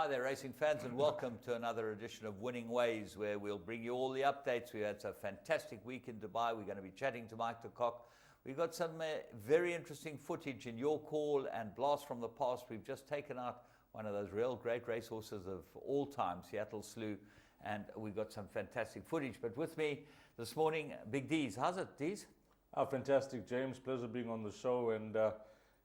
Hi there, racing fans, and welcome to another edition of Winning Ways, where we'll bring you all the updates. We had a fantastic week in Dubai. We're going to be chatting to Mike de Kock. We've got some very interesting footage in your call and blast from the past. We've just taken out one of those real great racehorses of all time, Seattle Slew, and we've got some fantastic footage. But with me this morning, Big D's. How's it, D's? Oh, fantastic, James. Pleasure being on the show. And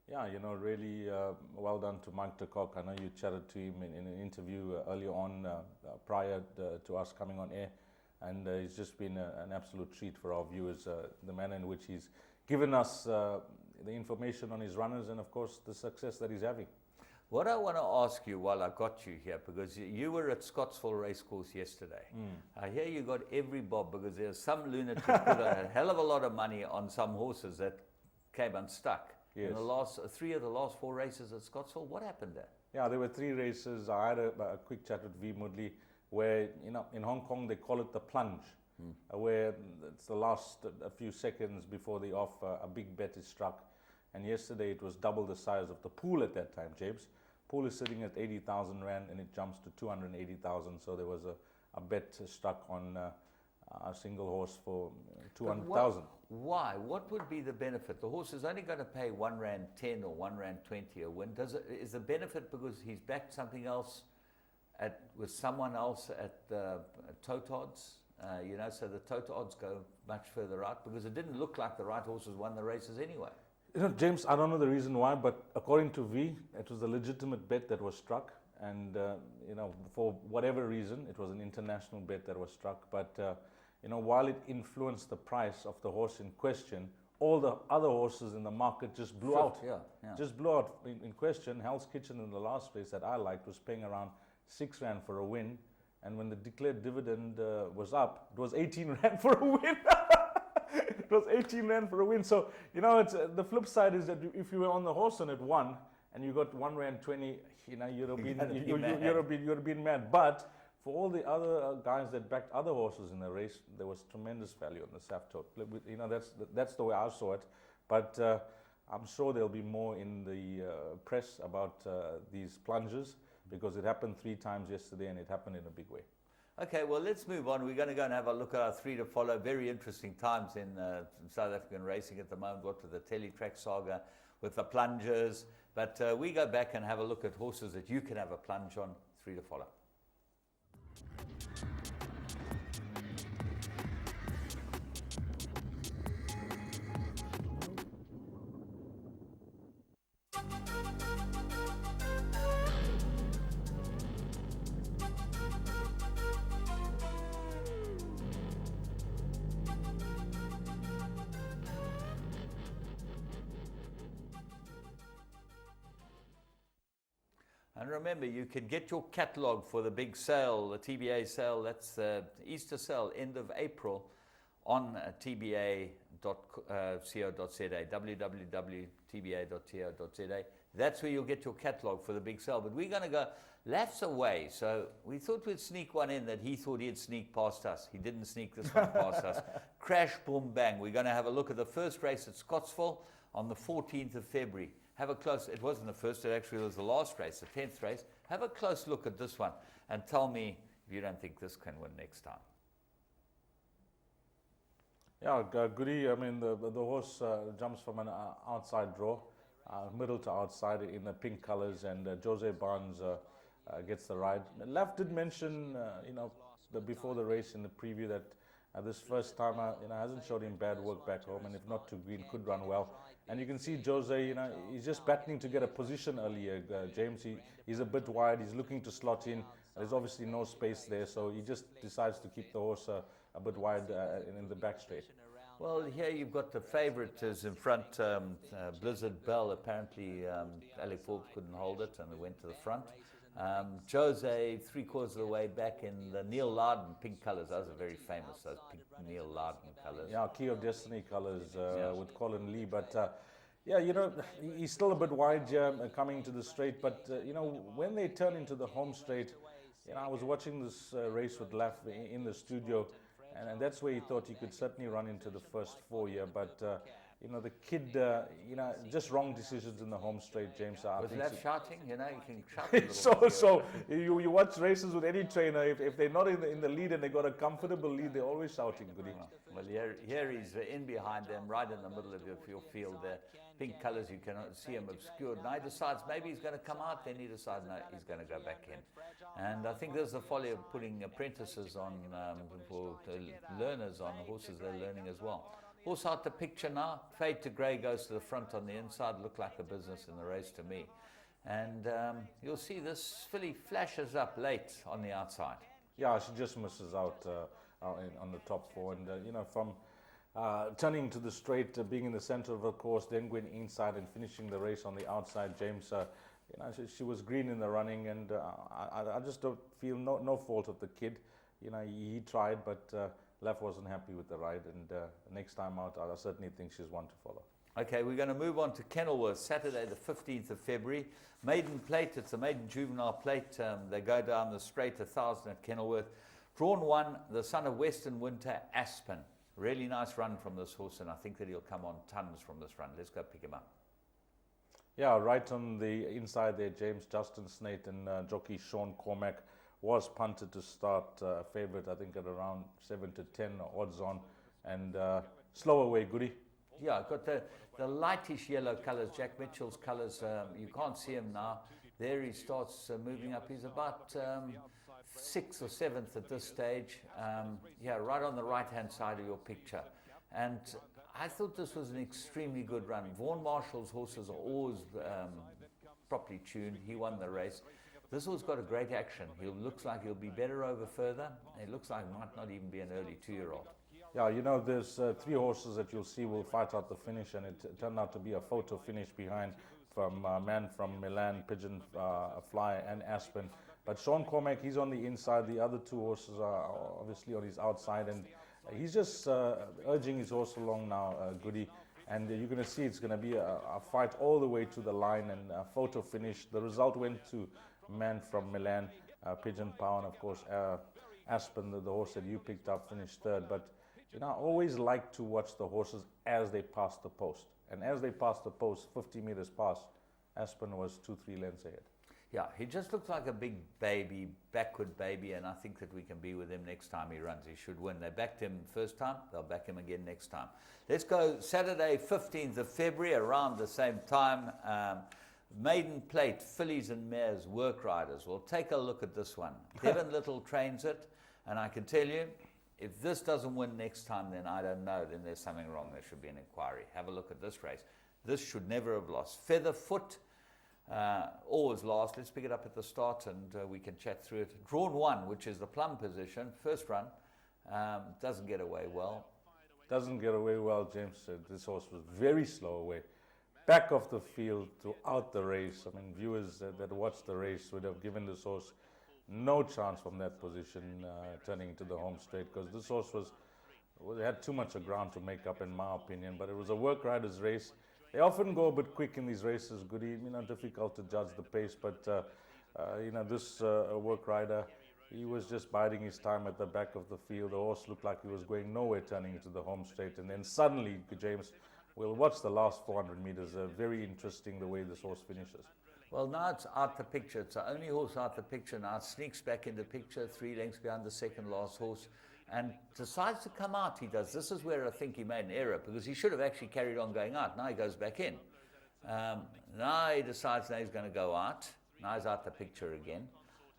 yeah, really well done to Mike de Kock. I know you chatted to him in an interview earlier on, prior to us coming on air. And it's just been an absolute treat for our viewers, the manner in which he's given us the information on his runners and, of course, the success that he's having. What I want to ask you while I've got you here, because you were at Scottsville Racecourse yesterday. I hear you got every bob because there's some lunatic put a hell of a lot of money on some horses that came unstuck. Yes. In the last three of the last four races at Scottsville. What happened there? Yeah, there were three races. I had a quick chat with V. Moodley, where in Hong Kong they call it the plunge, where it's the last a few seconds before the off, a big bet is struck. And yesterday it was double the size of the pool at that time, James. Pool is sitting at 80,000 Rand and it jumps to 280,000. So there was a bet struck on a single horse for 200,000. Why? What would be the benefit? The horse is only going to pay R1.10 or R1.20 a win. Is the benefit because he's backed something else with someone else at the tote odds? So the tote odds go much further out because it didn't look like the right horses won the races anyway. James, I don't know the reason why, but according to V, it was a legitimate bet that was struck. And, for whatever reason, it was an international bet that was struck. But, while it influenced the price of the horse in question, all the other horses in the market just blew out. Yeah. Just blew out. In question, Hell's Kitchen in the last race that I liked was paying around 6 Rand for a win. And when the declared dividend was up, it was 18 Rand for a win. It was 18 Rand for a win. So, it's the flip side is that if you were on the horse and it won, and you got R1.20, you'd have been mad. But for all the other guys that backed other horses in the race, there was tremendous value on the SAF tote. That's the way I saw it. But I'm sure there'll be more in the press about these plunges because it happened 3 times yesterday and it happened in a big way. Okay, well, let's move on. We're going to go and have a look at our 3 to follow. Very interesting times in South African racing at the moment, what with the Teletrack saga, with the plungers. But we go back and have a look at horses that you can have a plunge on. 3 to follow. And remember, you can get your catalogue for the big sale, the TBA sale. That's the Easter sale, end of April, on tba.co.za, www.tba.co.za. That's where you'll get your catalogue for the big sale. But we're going to go laps away. So we thought we'd sneak one in that he thought he'd sneak past us. He didn't sneak this one past us. Crash, boom, bang. We're going to have a look at the first race at Scottsville on the 14th of February. Have a close, it wasn't the first, it actually was the last race, the 10th race. Have a close look at this one and tell me if you don't think this can win next time. Yeah, Goody, the horse jumps from an outside draw, middle to outside in the pink colors, and Jose Barnes gets the ride. Laf did mention, before the race in the preview that this first timer, hasn't showed him bad work back home, and if not too green, could run well. And you can see Jose, he's just battling to get a position earlier. James, he's a bit wide. He's looking to slot in. There's obviously no space there, so he just decides to keep the horse a bit wide in the back straight. Well, here you've got the favourite is in front, Blizzard Bell. Apparently, Alec Forbes couldn't hold it, and it went to the front. Jose, 3/4 of the way back in the Neil Loudon pink colours. Those are very famous, those pink Neil Loudon colours. Yeah, Key of Destiny colours with Colin Lee. But, he's still a bit wide here coming to the straight. But, when they turn into the home straight, I was watching this race with Laf in the studio. And that's where he thought he could certainly run into the first 4 here. But you know, the kid, you know, just wrong decisions in the home straight, James. I Was think that shouting? You know, you can shout a little so, bit. so you watch races with any trainer, if they're not in the lead and they got a comfortable lead, they're always shouting, Goody. Well, here he's in behind them, right in the middle of your field there. Pink colours, you cannot see him obscured. Now he decides maybe he's going to come out, then he decides no, he's going to go back in. And I think there's the folly of putting apprentices on, for learners on horses they're learning as well. Horse out the picture now, fade to grey, goes to the front on the inside, looked like a business in the race to me. And you'll see this filly flashes up late on the outside. Yeah, she just misses out on the top four. And, you know, from turning to the straight, being in the center of the course, then going inside and finishing the race on the outside, James, you know, she was green in the running. And I just don't feel no fault of the kid. You know, he tried, but Lef wasn't happy with the ride. And next time out, I certainly think she's one to follow. Okay, we're going to move on to Kenilworth, Saturday the 15th of February. Maiden plate, it's a maiden juvenile plate. They go down the straight 1,000 at Kenilworth. Drawn 1, the son of Western Winter, Aspen. Really nice run from this horse, and I think that he'll come on tons from this run. Let's go pick him up. Yeah, right on the inside there, James. Justin Snate and jockey Sean Cormack was punted to start, favourite, I think, at around 7 to 10 odds on. And slow away, Goody. Yeah, got the lightish yellow colours, Jack Mitchell's colours. You can't see him now. There he starts moving up. He's about 6th or 7th at this stage. Yeah, right on the right-hand side of your picture. And I thought this was an extremely good run. Vaughan Marshall's horses are always properly tuned. He won the race. This horse got a great action. He looks like he'll be better over further. It looks like might not even be an early 2-year-old. Yeah, you know, there's 3 horses that you'll see will fight out the finish, and it turned out to be a photo finish behind from Man from Milan, Pigeon Fly, and Aspen. But Sean Cormack, he's on the inside. The other 2 horses are obviously on his outside, and he's just urging his horse along now, Goody. And you're going to see it's going to be a fight all the way to the line and a photo finish. The result went to Man from Milan, Pigeon Power, and of course Aspen, the horse that you picked up, finished 3rd. But you know, I always like to watch the horses as they pass the post. And as they passed the post, 50 meters past, Aspen was 2-3 lengths ahead. Yeah, he just looks like a big baby, backward baby, and I think that we can be with him next time he runs. He should win. They backed him first time, they'll back him again next time. Let's go Saturday, 15th of February, around the same time. Maiden plate, fillies and mares, work riders. We'll take a look at this one. Devon Little trains it, and I can tell you, if this doesn't win next time, then I don't know, then there's something wrong. There should be an inquiry. Have a look at this race. This should never have lost. Featherfoot, always last. Let's pick it up at the start and we can chat through it. Drawn 1, which is the plum position, first run, doesn't get away well. Doesn't get away well, James said. This horse was very slow away. Back of the field throughout the race. I mean, viewers that watched the race would have given this horse no chance from that position turning into the home straight, because this horse had too much of ground to make up, in my opinion. But it was a work rider's race. They often go a bit quick in these races, Goody. You know, difficult to judge the pace. But you know, this work rider, he was just biding his time at the back of the field. The horse looked like he was going nowhere turning into the home straight, and then suddenly, James, we'll watch the last 400 meters. Very interesting the way this horse finishes. Well, now it's out the picture. It's the only horse out the picture now. It sneaks back into the picture, 3 lengths behind the second last horse, and decides to come out. He does. This is where I think he made an error, because he should have actually carried on going out. Now he goes back in. Now he decides now he's going to go out. Now he's out the picture again.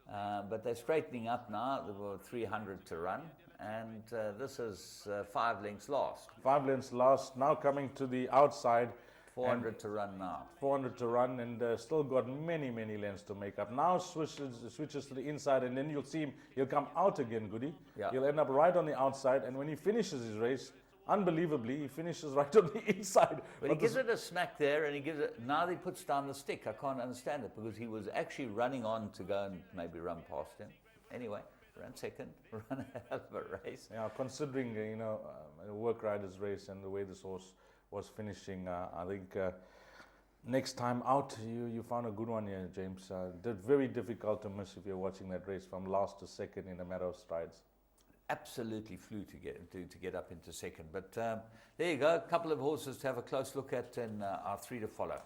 But they're straightening up now. There were 300 to run, and this is 5 lengths last. 5 lengths last. Now coming to the outside. 400 to run now. 400 to run, and still got many lengths to make up. Now switches to the inside, and then you'll see him. He'll come out again, Goody. Yeah. He'll end up right on the outside, and when he finishes his race, unbelievably, he finishes right on the inside. But he gives it a smack there, and he gives it. Now he puts down the stick. I can't understand it, because he was actually running on to go and maybe run past him. Anyway, ran second, ran a hell of a race. Yeah, considering you know a work rider's race and the way this horse was finishing, I think next time out you found a good one here, James. Very difficult to miss if you're watching that race from last to second in a matter of strides. absolutely flew to get up into second. But there you go, a couple of horses to have a close look at, and our 3 to follow.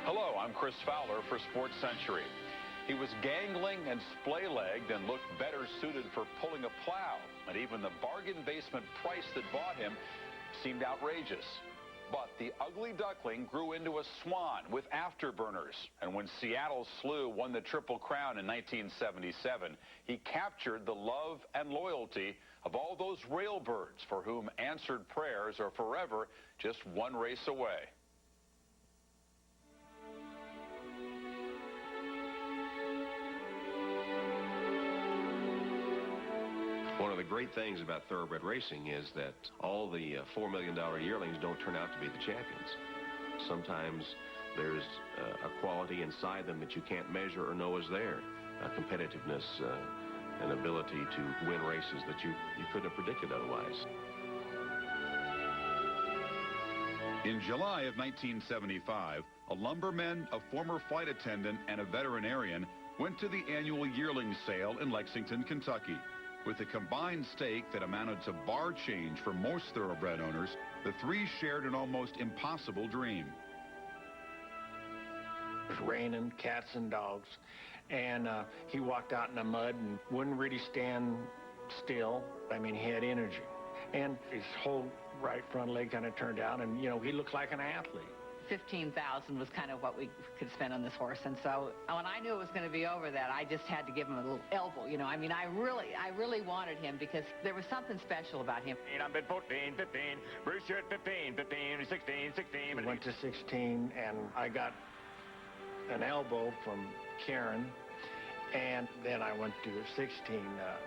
Hello, I'm Chris Fowler for Sports Century. He was gangling and splay-legged and looked better suited for pulling a plow. And even the bargain basement price that bought him seemed outrageous. But the ugly duckling grew into a swan with afterburners. And when Seattle Slew won the Triple Crown in 1977, he captured the love and loyalty of all those railbirds for whom answered prayers are forever just one race away. One of the great things about thoroughbred racing is that all the $4 million yearlings don't turn out to be the champions. Sometimes there's a quality inside them that you can't measure or know is there. Competitiveness, an ability to win races that you couldn't have predicted otherwise. In July of 1975, a lumberman, a former flight attendant, and a veterinarian went to the annual yearling sale in Lexington, Kentucky. With a combined stake that amounted to bar change for most thoroughbred owners, the 3 shared an almost impossible dream. It was raining, cats and dogs, and he walked out in the mud and wouldn't really stand still. I mean, he had energy. And his whole right front leg kind of turned out, and, you know, he looked like an athlete. $15,000 was kind of what we could spend on this horse, and so when I knew it was going to be over that, I just had to give him a little elbow, you know. I mean, I really wanted him because there was something special about him. I'm bid 14, 15, Bruce Shirt 15, 15, 16, 16. We went to 16, and I got an elbow from Karen, and then I went to 16,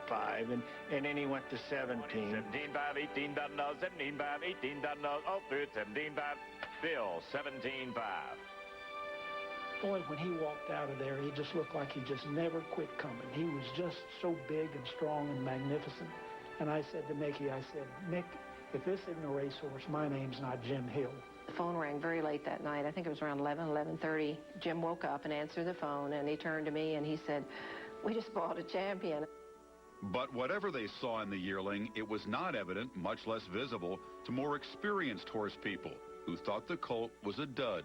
5, and then he went to 17. 17, 5, 18, doesn't know, 17, 5, 18, doesn't know, oh, 17, 5. Bill, 17-5. Boy, when he walked out of there, he just looked like he just never quit coming. He was just so big and strong and magnificent. And I said to Mickey, I said, Mick, if this isn't a racehorse, my name's not Jim Hill. The phone rang very late that night. I think it was around 11:30. Jim woke up and answered the phone, and he turned to me and he said, we just bought a champion. But whatever they saw in the yearling, it was not evident, much less visible, to more experienced horse people who thought the colt was a dud.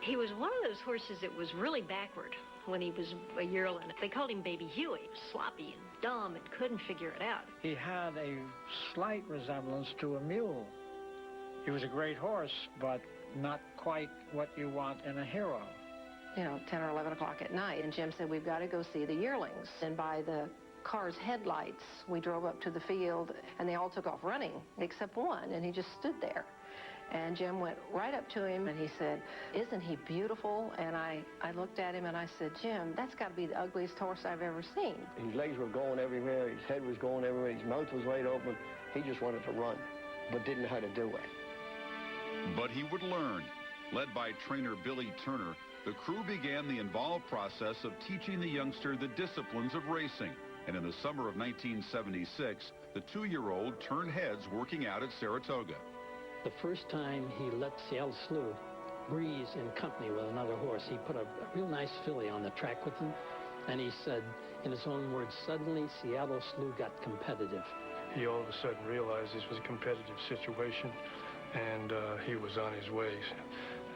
He was one of those horses that was really backward when he was a yearling. They called him Baby Huey. He was sloppy and dumb and couldn't figure it out. He had a slight resemblance to a mule. He was a great horse, but not quite what you want in a hero. You know, 10 or 11 o'clock at night, and Jim said, we've got to go see the yearlings. And by the car's headlights, we drove up to the field, and they all took off running, except one, and he just stood there. And Jim went right up to him, and he said, isn't he beautiful? And I looked at him, and I said, Jim, that's got to be the ugliest horse I've ever seen. His legs were going everywhere, his head was going everywhere, his mouth was wide open. He just wanted to run, but didn't know how to do it. But he would learn. Led by trainer Billy Turner, the crew began the involved process of teaching the youngster the disciplines of racing. And in the summer of 1976, the 2-year-old turned heads working out at Saratoga. The first time he let Seattle Slew breeze in company with another horse, he put a real nice filly on the track with him, and he said, in his own words, suddenly Seattle Slew got competitive. He all of a sudden realized this was a competitive situation, and he was on his way.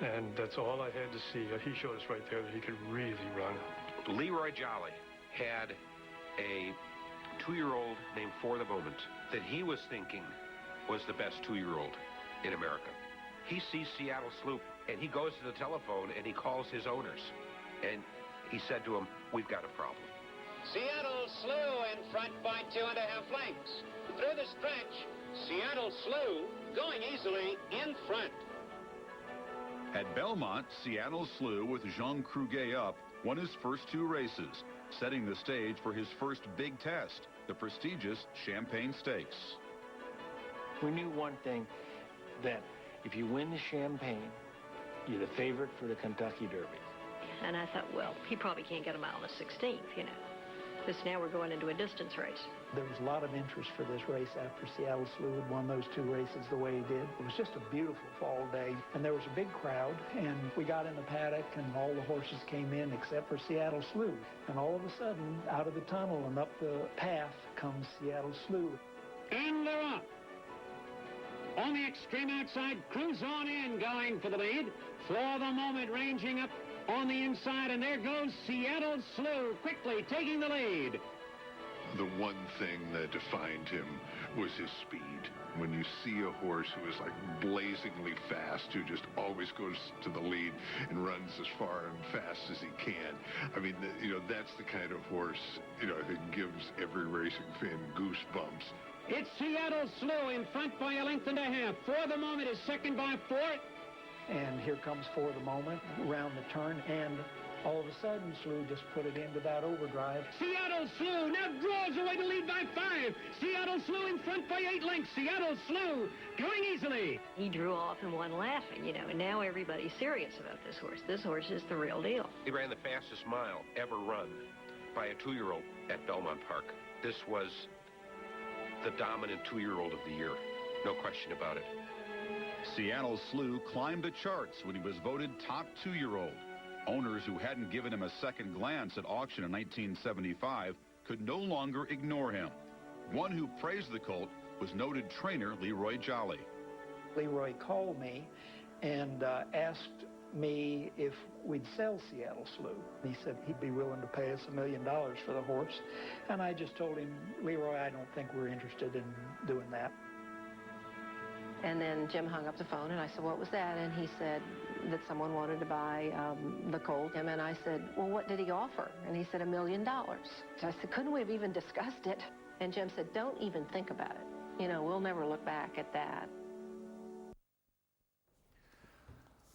And that's all I had to see. He showed us right there that he could really run. Leroy Jolly had a 2-year-old named For the Moment that he was thinking was the best 2-year-old in America. He sees Seattle Slew, and he goes to the telephone, and he calls his owners. And he said to them, we've got a problem. Seattle Slew in front by 2.5 lengths. Through the stretch, Seattle Slew going easily in front. At Belmont, Seattle Slew with Jean Cruguet up won his first 2 races, setting the stage for his first big test, the prestigious Champagne Stakes. We knew one thing, that if you win the Champagne, you're the favorite for the Kentucky Derby. And I thought, well, he probably can't get a mile on the 16th, you know. Because now we're going into a distance race. There was a lot of interest for this race after Seattle Slew had won those 2 races the way he did. It was just a beautiful fall day, and there was a big crowd, and we got in the paddock, and all the horses came in except for Seattle Slew. And all of a sudden, out of the tunnel and up the path comes Seattle Slew. And they're up. On the extreme outside, cruise on in, going for the lead. For the moment, ranging up on the inside, and there goes Seattle Slew, quickly taking the lead. The one thing that defined him was his speed. When you see a horse who is like blazingly fast, who just always goes to the lead and runs as far and fast as he can, I mean, that's the kind of horse, I think gives every racing fan goosebumps. It's Seattle Slew in front by a length and a half. For the moment is second by 4. And here comes For the Moment around the turn, and all of a sudden, Slew just put it into that overdrive. Seattle Slew now draws away to lead by 5. Seattle Slew in front by 8 lengths. Seattle Slew going easily. He drew off and won laughing, and now everybody's serious about this horse. This horse is the real deal. He ran the fastest mile ever run by a 2-year-old at Belmont Park. This was the dominant 2-year-old of the year. No question about it. Seattle Slew climbed the charts when he was voted top 2-year-old. Owners who hadn't given him a second glance at auction in 1975 could no longer ignore him. One who praised the colt was noted trainer Leroy Jolly. Leroy called me and asked me if we'd sell Seattle Slew. He said he'd be willing to pay us $1 million for the horse. And I just told him, Leroy, I don't think we're interested in doing that. And then Jim hung up the phone, and I said, what was that? And he said that someone wanted to buy the colt. And I said, well, what did he offer? And he said $1 million. So I said, couldn't we have even discussed it? And Jim said, don't even think about it. We'll never look back at that.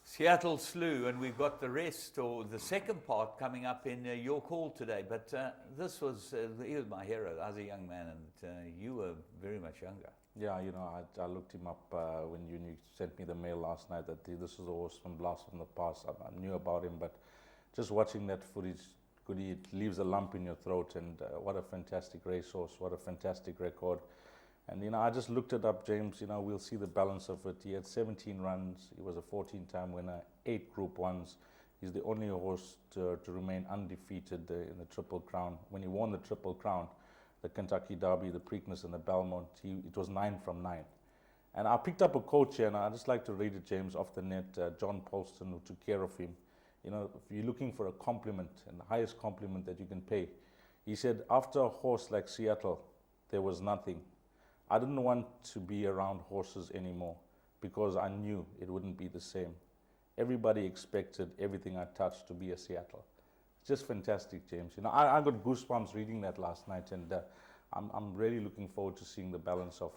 Seattle Slew, and we've got the rest, or the second part, coming up in your call today. But this was, he was my hero. I was a young man, and you were very much younger. Yeah, I looked him up when you sent me the mail last night that this is a horse from Blast from the Past. I knew about him, but just watching that footage, it leaves a lump in your throat. And what a fantastic racehorse, what a fantastic record. And I just looked it up, James. We'll see the balance of it. He had 17 runs. He was a 14-time winner, 8 Group 1s. He's the only horse to remain undefeated in the Triple Crown. When he won the Triple Crown, the Kentucky Derby, the Preakness, and the Belmont, it was 9 from 9. And I picked up a quote here, and I'd just like to read it, James, off the net. John Polston, who took care of him. If you're looking for a compliment, and the highest compliment that you can pay, he said, after a horse like Seattle, there was nothing. I didn't want to be around horses anymore because I knew it wouldn't be the same. Everybody expected everything I touched to be a Seattle. It's just fantastic, James. I got goosebumps reading that last night, and I'm really looking forward to seeing the balance of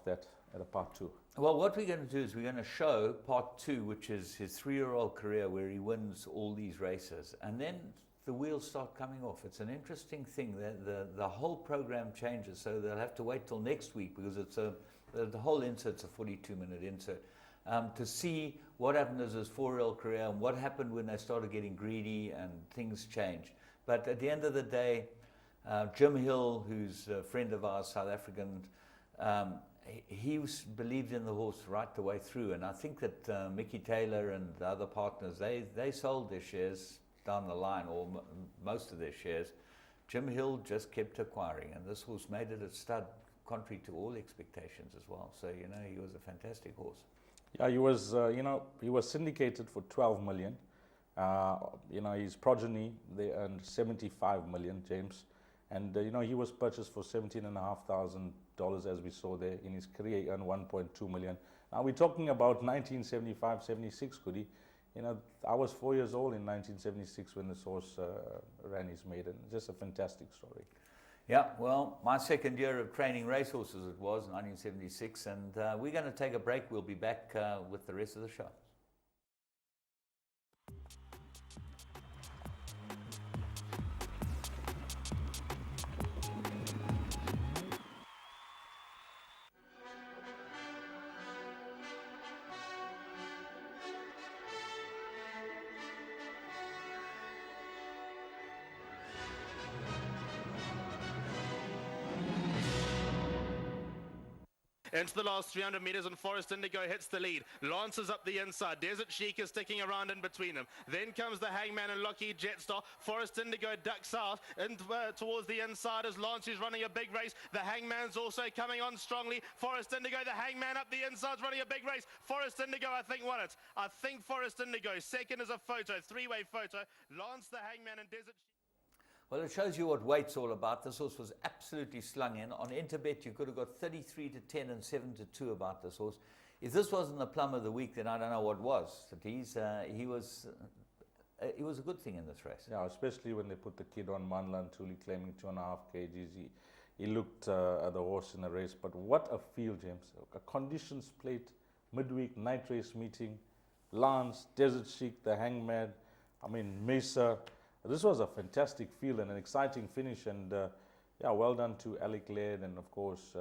that at a part 2. Well, what we're going to do is we're going to show part 2, which is his 3-year-old career where he wins all these races, and then the wheels start coming off. It's an interesting thing that the whole program changes, so they'll have to wait till next week because it's the whole insert's a 42-minute insert to see what happened as his 4-year-old career and what happened when they started getting greedy and things changed. But at the end of the day, Jim Hill, who's a friend of ours, South African, he believed in the horse right the way through, and I think that Mickey Taylor and the other partners, they sold their shares down the line, or most of their shares. Jim Hill just kept acquiring, and this horse made it a stud, contrary to all expectations as well. So he was a fantastic horse. Yeah, he was he was syndicated for 12 million. His progeny, they earned 75 million, James, and he was purchased for $17,500, as we saw there. In his career, he earned 1.2 million. Now we're talking about 1975-76, Goody. I was 4 years old in 1976 when this horse ran his maiden. Just a fantastic story. Yeah, well, my second year of training racehorses it was, 1976, and we're going to take a break. We'll be back with the rest of the show. into the last 300 metres, and Forest Indigo hits the lead. Lances up the inside. Desert Chic is sticking around in between them. Then comes the Hangman and Lockheed Jetstar. Forest Indigo ducks out and towards the inside as Lance is running a big race. The Hangman's also coming on strongly. Forest Indigo, the Hangman up the inside, running a big race. Forest Indigo, I think, won it. I think Forest Indigo. Second is a photo, three-way photo. Lance, the Hangman, and Desert. Well, it shows you what weight's all about. This horse was absolutely slung in. On Interbet, you could have got 33 to 10 and 7 to 2 about this horse. If this wasn't the plum of the week, then I don't know what was. But he was a good thing in this race. Yeah, especially when they put the kid on Manlan Tuli claiming 2.5 kgs. He looked at the horse in the race. But what a field, James. A conditions plate, midweek, night race meeting. Lance, Desert Chic, the Hangman, Mesa. This was a fantastic field and an exciting finish, and yeah, well done to Alec Laird and of course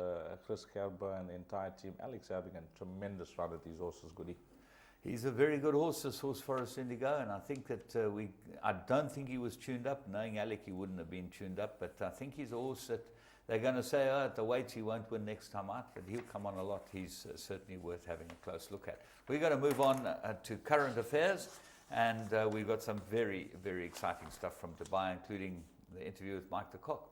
Chris Kerber and the entire team. Alec's having a tremendous run at these horses, Goody. He's a very good horse, this horse Forest Indigo, and I think that I don't think he was tuned up. Knowing Alec, he wouldn't have been tuned up, but I think he's a horse that they're going to say, at the weights he won't win next time out, but he'll come on a lot. He's certainly worth having a close look at. We're going to move on to current affairs. And we've got some very, very exciting stuff from Dubai, including the interview with Mike de Kock.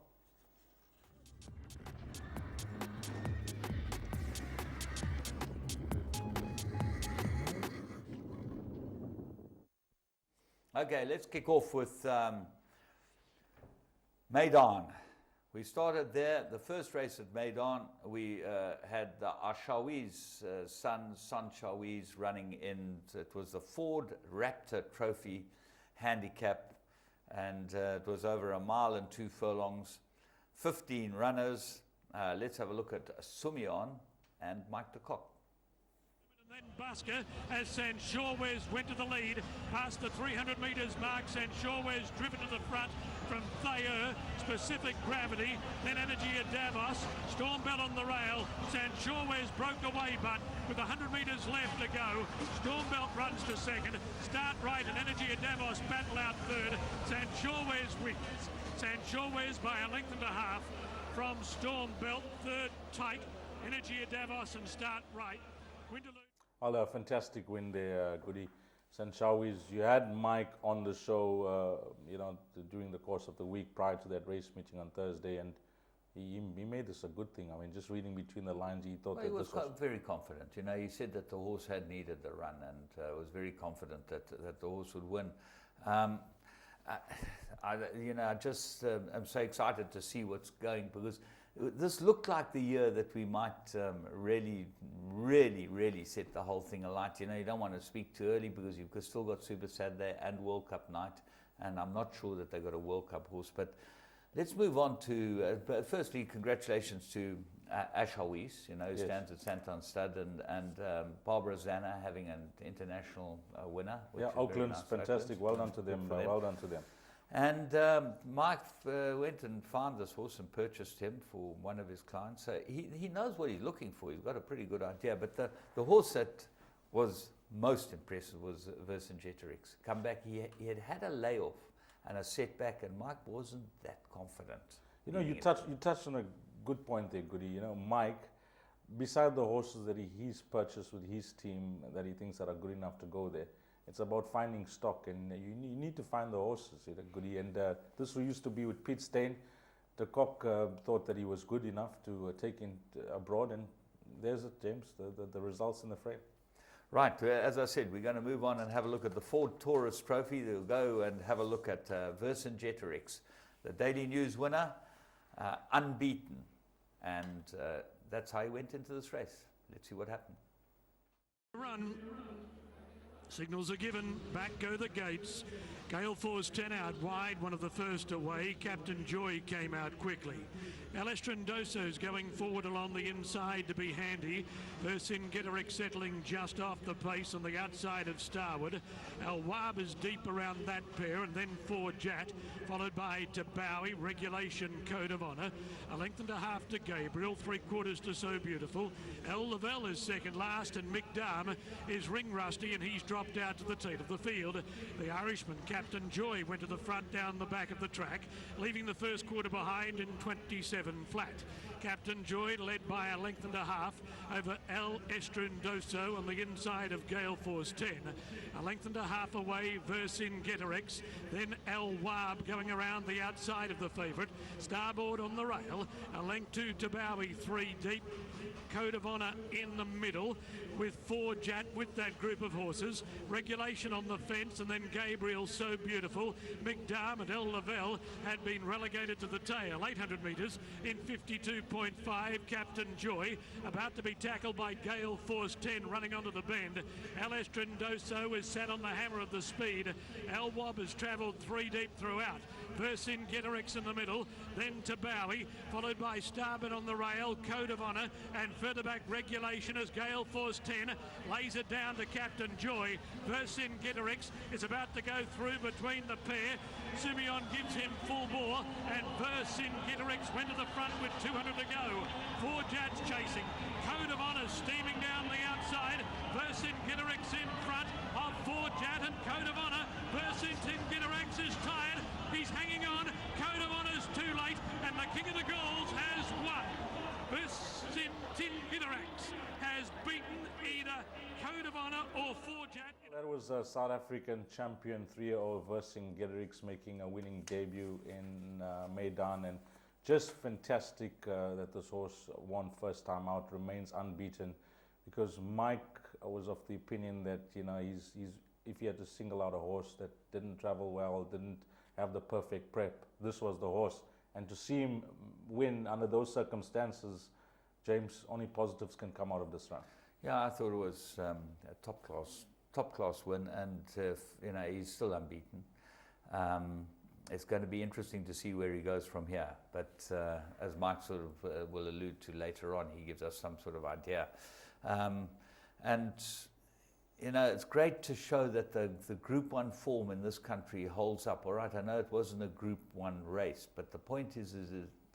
Okay, let's kick off with Maidan. We started there, the first race at Maidan, we had the Ashawi's son Shawi's running in, it was the Ford Raptor Trophy handicap, and it was over 1 mile and 2 furlongs, 15 runners. Let's have a look at Sumion and Mike de Kock. Then Busker as St. Shorewes went to the lead past the 300 metres mark. St. Shorewes driven to the front from Thayer, Specific Gravity, then Energy at Davos, Stormbelt on the rail. St. Shorewes broke away, but with 100 metres left to go, Stormbelt runs to second. Start Right and Energy at Davos battle out third. St. Shorewes wins. St. Shorewes by 1.5 lengths from Stormbelt. Third tight, Energy at Davos and Start Right. Well, a fantastic win there, Goody. St. Shawi's, you had Mike on the show, during the course of the week prior to that race meeting on Thursday, and he made this a good thing. He just reading between the lines, he thought he was very confident. He said that the horse had needed the run and was very confident that the horse would win. I just am so excited to see what's going, because this looked like the year that we might really set the whole thing alight. You don't want to speak too early because you've still got Super Saturday and World Cup night, and I'm not sure that they've got a World Cup horse. But let's move on to, firstly, congratulations to Ashawi's, who stands at Santon Stud, and Barbara Zanna having an international winner. Yeah, Oakland's nice. Fantastic. Well done to them. Well done to them. And Mike went and found this horse and purchased him for one of his clients. So he knows what he's looking for. He's got a pretty good idea. But the horse that was most impressive was Vercingetorix. Come back, he had a layoff and a setback, and Mike wasn't that confident. You touched on a good point there, Goody. Mike, beside the horses that he's purchased with his team that he thinks that are good enough to go there, it's about finding stock, and you need to find the horses, Goody. And this used to be with Pete Steyn. De Kock thought that he was good enough to take him abroad, and there's it, James, the results in the frame. Right, as I said, we're going to move on and have a look at the Ford Taurus Trophy. We'll go and have a look at Vercingetorix, the Daily News winner, unbeaten. And that's how he went into this race. Let's see what happened. Run. Signals are given, back go the gates. Gale Force 10 out wide, one of the first away. Captain Joy came out quickly. Alestrandoso's going forward along the inside to be handy. Vercingetorix settling just off the pace on the outside of Starwood. Alwab is deep around that pair, and then Ford Jat, followed by Tabawi, Regulation Code of Honour. 1.5 lengths to Gabriel, 3/4 to So Beautiful. El Lavelle is second last, and Mick Dam is ring rusty, and he's dropped dropped out to the teat of the field. The Irishman, Captain Joy, went to the front down the back of the track, leaving the first quarter behind in 27 flat. Captain Joy led by a length and a half over El Estrondoso on the inside of Gale Force 10. A length and a half away, Vercingetorix. Then El Wab going around the outside of the favourite. Starboard on the rail. A length to Tabawi, 3 deep. Code of Honour in the middle with Forjat with that group of horses. Regulation on the fence, and then Gabriel So Beautiful. McDermott, El Lavelle had been relegated to the tail. 800 metres in 52.5. Captain Joy about to be tackled by Gale Force 10 running onto the bend. El Estrondoso is sat on the hammer of the speed. El Wob has travelled 3 deep throughout. Vercingetorix in the middle, then Tabawi, followed by Starboard on the rail, Code of Honour, and further back Regulation as Gale Force 10 lays it down to Captain Joy. Vercingetorix is about to go through between the pair. Simeon gives him full bore, and Vercingetorix went to the front with 200 to go. Forjat's chasing. Code of Honour steaming down the outside. Vercingetorix in front of Forjat and Code of Honour. Vercingetorix is tired. He's hanging on. Code of Honour's too late, and the King of the Gauls has won. Vercingetorix has beaten either Code of Honour or Forjat. That was a South African champion 3-0 Vercingetorix making a winning debut in Maidan, and just fantastic that this horse won first time out, remains unbeaten, because Mike was of the opinion that, you know, he's if he had to single out a horse that didn't travel well, didn't have the perfect prep, this was the horse. And to see him win under those circumstances, James, only positives can come out of this run. Yeah, I thought it was a top class win, and you know, he's still unbeaten. It's going to be interesting to see where he goes from here. But as Mike sort of will allude to later on, he gives us some sort of idea. And you know, it's great to show that the Group 1 form in this country holds up. All right, I know it wasn't a Group 1 race, but the point is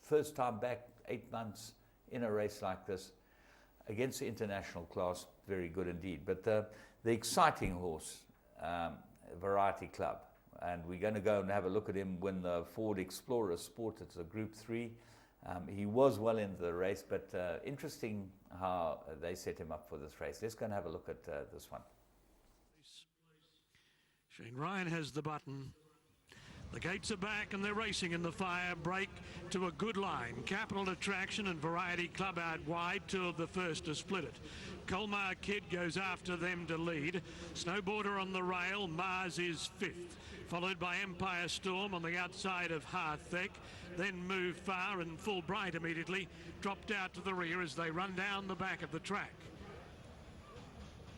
first time back, 8 months in a race like this, against the international class, very good indeed. But the exciting horse, Variety Club, and we're going to go and have a look at him when the Ford Explorer Sport, it's a Group 3. He was well into the race, but interesting how they set him up for this race. Let's go and have a look at this one. Shane Ryan has the button. The gates are back and they're racing in the fire break to a good line. Capital Attraction and Variety Club out wide, 2 of the first to split it. Colmar Kid goes after them to lead. Snowboarder on the rail, Mars is 5th. Followed by Empire Storm on the outside of Harthek. Then Move Far and Fulbright immediately dropped out to the rear as they run down the back of the track.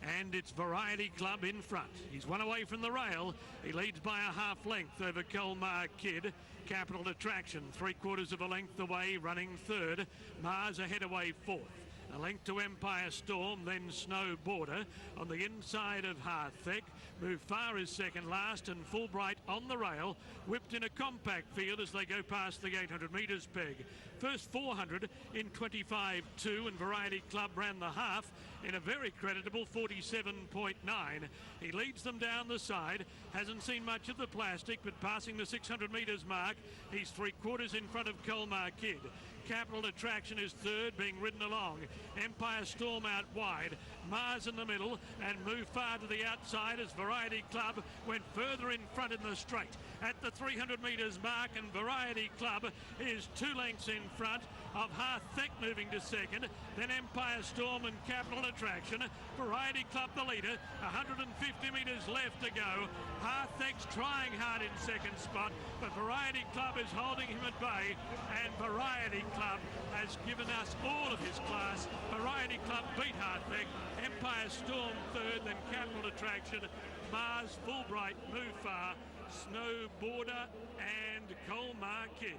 And it's Variety Club in front. He's one away from the rail. He leads by a half length over Colmar Kid. Capital Attraction 3/4 of a length away, running 3rd. Mars ahead away 4th. A length to Empire Storm, then Snow Border on the inside of Harthek. Move Far is second last, and Fulbright on the rail, whipped in a compact field as they go past the 800 metres peg. First 400 in 25.2, and Variety Club ran the half in a very creditable 47.9. He leads them down the side, hasn't seen much of the plastic, but passing the 600 metres mark, he's 3/4 in front of Colmar Kid. Capital Attraction is 3rd, being ridden along. Empire Storm out wide. Mars in the middle, and Move Far to the outside as Variety Club went further in front in the straight. At the 300 metres mark, and Variety Club is 2 lengths in front of Harthek moving to second. Then Empire Storm and Capital Attraction. Variety Club the leader. 150 metres left to go. Harthek's trying hard in second spot, but Variety Club is holding him at bay, and Variety Club has given us all of his class. Variety Club beat Harthek. Empire Storm 3rd, then Capital Attraction, Mars, Fulbright, Move Far, Snow Border, and Colmar Kid.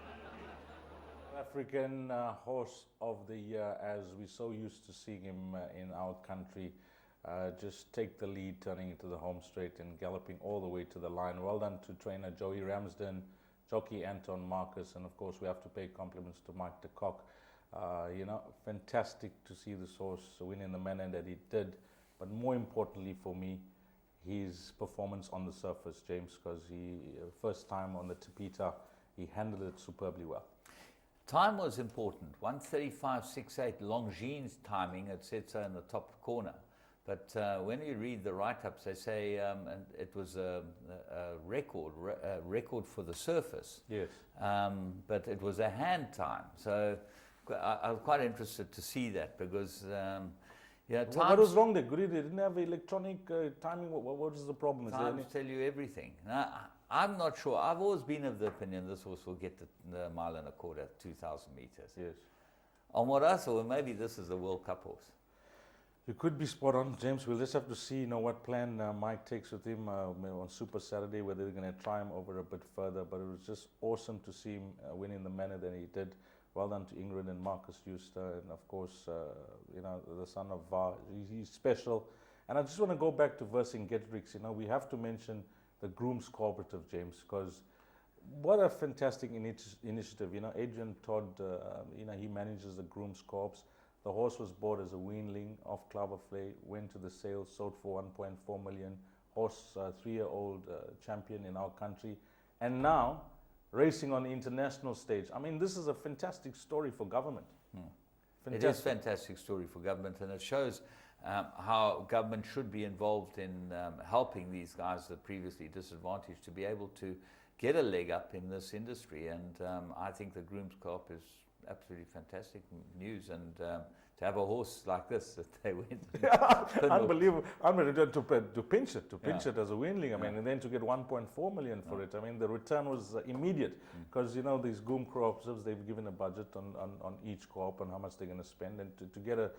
African horse of the year, as we're so used to seeing him in our country, just take the lead, turning into the home straight and galloping all the way to the line. Well done to trainer Joey Ramsden, jockey Anton Marcus, and of course we have to pay compliments to Mike de Kock. You know, fantastic to see this horse win in the manner that he did, but more importantly for me, his performance on the surface, James, because he first time on the Tapita, he handled it superbly well. Time was important. 1:35.68 Longines timing. It said so in the top corner. But when you read the write-ups, they say it was a record for the surface. Yes. But it was a hand time. So I was quite interested to see that because, what was wrong there? Goody, they didn't have electronic timing. What was the problem? Times tell you everything. Now, I'm not sure. I've always been of the opinion this horse will get the mile and a quarter, 2,000 meters. Yes. On what I saw, maybe this is the World Cup horse. You could be spot on, James. We'll just have to see, what plan Mike takes with him on Super Saturday, whether they're going to try him over a bit further. But it was just awesome to see him win in the manner that he did. Well done to Ingrid and Marcus Euster, and of course, the son of VAR. He's special. And I just want to go back to Vercingetorix. We have to mention the Grooms Cooperative, James, because what a fantastic initiative. Adrian Todd, he manages the Grooms Corps. The horse was bought as a weanling off Klavervlei, went to the sale, sold for 1.4 million. Horse, 3-year-old champion in our country. And now, racing on the international stage. I mean, this is a fantastic story for government. It is a fantastic story for government, and it shows how government should be involved in helping these guys that are previously disadvantaged to be able to get a leg up in this industry. And I think the Grooms Co-op is absolutely fantastic news, and to have a horse like this that they went unbelievable. To pinch it as a weanling, and then to get 1.4 million for it. I mean, the return was immediate, because these Groom cooperatives, they've given a budget on each co-op and how much they're going to spend, and to get a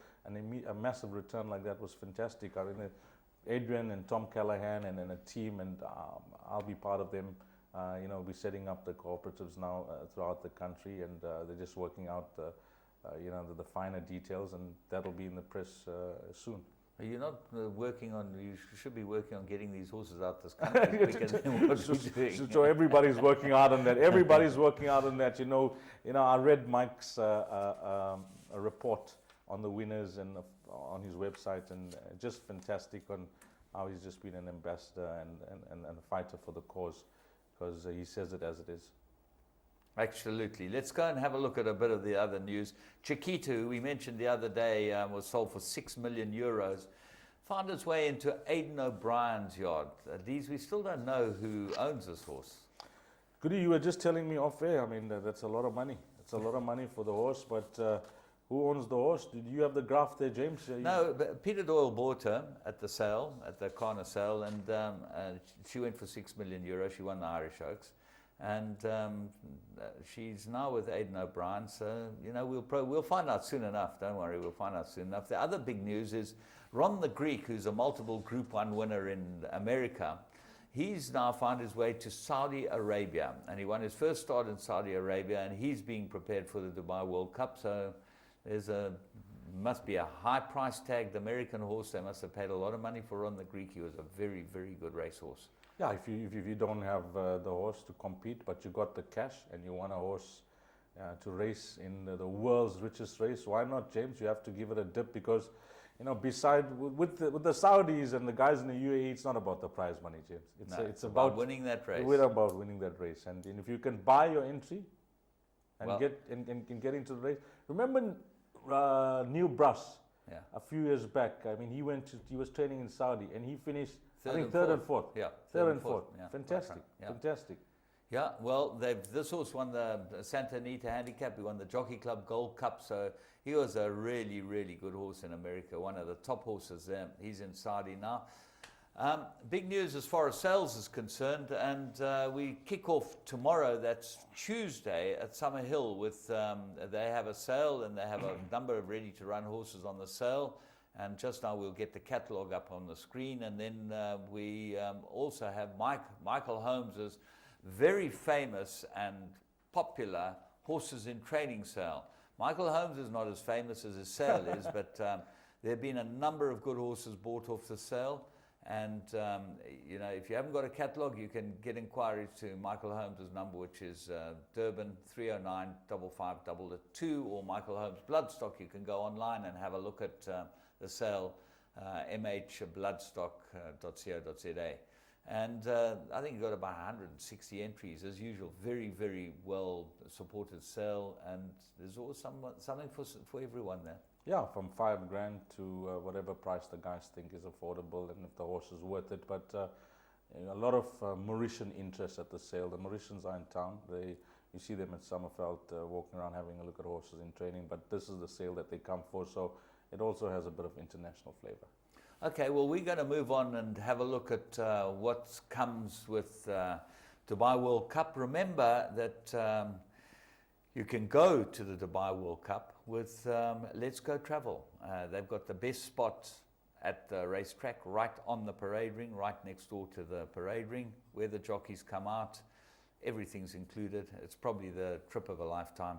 massive return like that was fantastic. I mean, Adrian and Tom Callahan and a team, and I'll be part of them. We're setting up the cooperatives now throughout the country, and they're just working out the finer details, and that'll be in the press soon. You're not working on, you should be working on getting these horses out this country quicker than what we're doing. So everybody's working hard on that. Everybody's working hard on that. I read Mike's a report on the winners and on his website, and just fantastic on how he's just been an ambassador and a fighter for the cause, because he says it as it is. Absolutely. Let's go and have a look at a bit of the other news. Chiquito, who we mentioned the other day, was sold for €6 million. Found its way into Aidan O'Brien's yard. We still don't know who owns this horse. Goody, you were just telling me off air. I mean, that's a lot of money. It's a lot of money for the horse, but who owns the horse? Did you have the graph there, James? No, but Peter Doyle bought her at the sale, at the Carner sale, and she went for €6 million. She won the Irish Oaks. And she's now with Aidan O'Brien, so we'll find out soon enough. Don't worry, we'll find out soon enough. The other big news is Ron the Greek, who's a multiple Group 1 winner in America. He's now found his way to Saudi Arabia, and he won his first start in Saudi Arabia, and he's being prepared for the Dubai World Cup. So must be a high price tagged American horse. They must have paid a lot of money for Ron the Greek. He was a very, very good racehorse. Yeah, if you don't have the horse to compete, but you got the cash and you want a horse to race in the world's richest race, why not, James? You have to give it a dip, because, beside with the Saudis and the guys in the UAE, it's not about the prize money, James. It's about winning that race. It's about winning that race, and if you can buy your entry and get into the race. Remember Neil Bruss? Yeah. A few years back, I mean, he was training in Saudi, and he finished third and fourth. Yeah, third and fourth. Yeah. Fantastic, Yeah. fantastic. Yeah, well, this horse won the Santa Anita Handicap. He won the Jockey Club Gold Cup, so he was a really, really good horse in America, one of the top horses there. He's in Saudi now. Big news as far as sales is concerned, and we kick off tomorrow. That's Tuesday at Summer Hill with they have a sale, and they have a number of ready-to-run horses on the sale. And just now we'll get the catalogue up on the screen, and then we also have Michael Holmes's very famous and popular horses in training sale. Michael Holmes is not as famous as his sale is, but there have been a number of good horses bought off the sale. And if you haven't got a catalogue, you can get inquiries to Michael Holmes's number, which is Durban 309 5522, or Michael Holmes Bloodstock. You can go online and have a look at the sale mhbloodstock.co.za. And I think you got about 160 entries as usual. Very, very well supported sale, and there's always something for everyone there. Yeah, from $5,000 to whatever price the guys think is affordable, and if the horse is worth it. But a lot of Mauritian interest at the sale. The Mauritians are in town. You see them at Summerfeld walking around having a look at horses in training. But this is the sale that they come for, so it also has a bit of international flavor. Okay, well, we're going to move on and have a look at what comes with Dubai World Cup. Remember that you can go to the Dubai World Cup with Let's Go Travel. They've got the best spot at the racetrack, right on the parade ring, right next door to the parade ring, where the jockeys come out. Everything's included. It's probably the trip of a lifetime.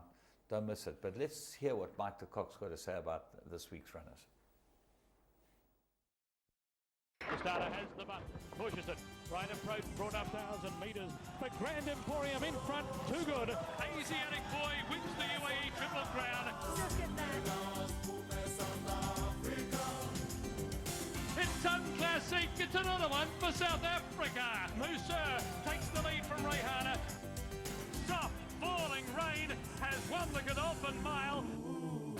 Don't miss it. But let's hear what Mike de Kock's got to say about this week's runners. The starter has the button, pushes it, right approach, brought up 1,000 metres, but Grand Emporium in front, too good. Asiatic Boy wins the UAE Triple Crown. It's unclassic, it's another one for South Africa. Musa takes the lead from Rayhana. Soft falling rain has won the Godolphin Mile.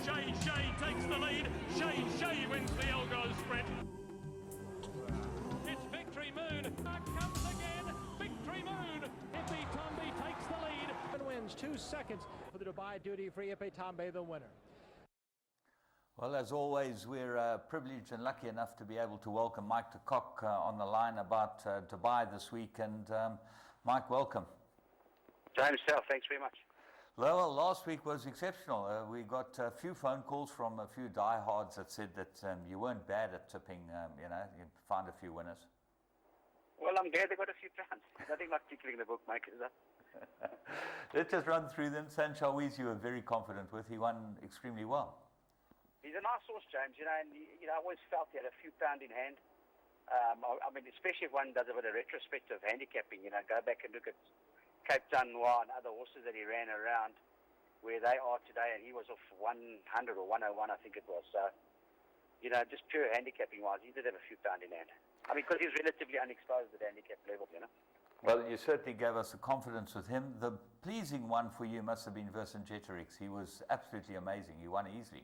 Shay takes the lead. Shay wins the Elgoz Sprint. It's Victory Moon. Comes again. Victory Moon. Ipe Tombe takes the lead and wins 2 seconds for the Dubai Duty Free. Ipe Tombe the winner. Well, as always, we're privileged and lucky enough to be able to welcome Mike de Kock on the line about Dubai this week. And Mike, welcome. James, thanks very much. Well, last week was exceptional. We got a few phone calls from a few diehards that said that you weren't bad at tipping. You found a few winners. Well, I'm glad they got a few pounds. Nothing like tickling the bookmakers up. Let's just run through them. San Chawiz, you were very confident with. He won extremely well. He's a nice horse, James, and I always felt he had a few pound in hand. I mean, especially if one does a bit of retrospective handicapping, go back and look at Cape Town Noir and other horses that he ran around where they are today, and he was off 100 or 101, I think it was. So, just pure handicapping-wise, he did have a few pound in hand. I mean, because he's relatively unexposed at the handicap level, Well, you certainly gave us the confidence with him. The pleasing one for you must have been Vercingetorix. He was absolutely amazing. He won easily.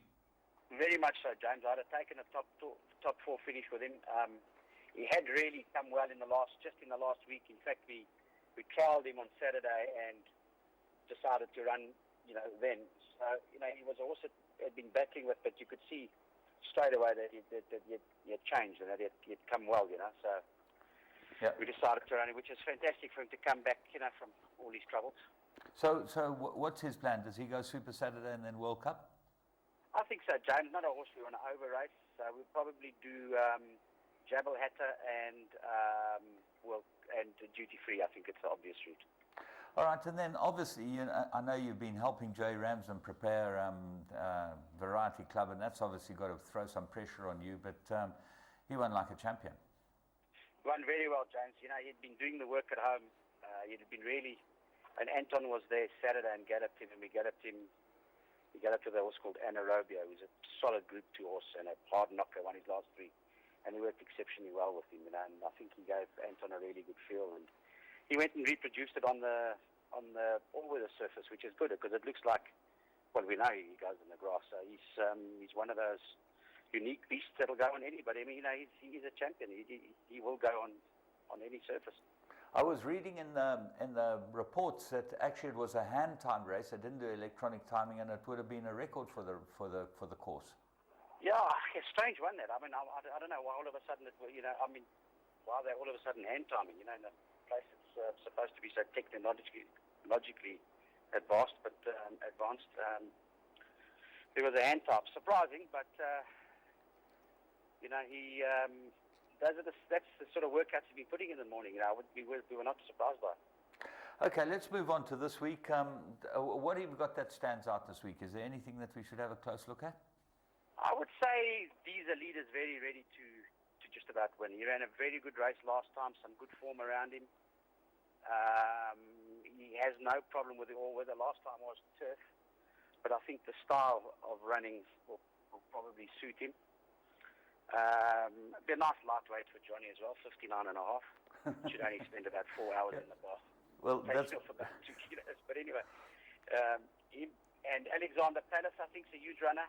Very much so, James. I'd have taken a top 4 finish with him. He had really come well in the last week. In fact, we trialled him on Saturday and decided to run, then. So, he was also had been battling with, but you could see straight away that he had changed and that he had come well, So yeah. We decided to run him, which is fantastic for him to come back, from all his troubles. So what's his plan? Does he go Super Saturday and then World Cup? I think so, James. Not a horse we want to over-race. So we'll probably do Jabal Hatter and Duty Free. I think it's the obvious route. All right, and then obviously, I know you've been helping Joey Ramsden prepare Variety Club, and that's obviously got to throw some pressure on you, but he won like a champion. Won very well, James. He'd been doing the work at home. He'd been really... And Anton was there Saturday and galloped him, and we galloped him. He galloped with a horse called Anaerobia, who's a solid Group 2 horse and a hard knocker, won his last 3. And he worked exceptionally well with him, and I think he gave Anton a really good feel. And he went and reproduced it on the all-weather surface, which is good because it looks like, well, we know he goes in the grass. So he's one of those unique beasts that'll go on anybody. I mean, he's a champion. He will go on any surface. I was reading in the reports that actually it was a hand-timed race. It didn't do electronic timing, and it would have been a record for the course. Yeah, a strange one that. I mean, I don't know why all of a sudden why they all of a sudden hand timing. In a place that's supposed to be so technologically advanced, but advanced. There was a hand time. Surprising, but he. That's the sort of workouts he's been putting in the morning. We were not surprised by it. Okay, let's move on to this week. What have you got that stands out this week? Is there anything that we should have a close look at? I would say these are leaders very ready to just about win. He ran a very good race last time, some good form around him. He has no problem with the all-weather. Last time was turf, but I think the style of running will probably suit him. Be a nice lightweight for Johnny as well, 59.5. Should only spend about 4 hours in the bar. Well, that's off about 2 kilos. But anyway, him and Alexander Palace, I think, is a huge runner.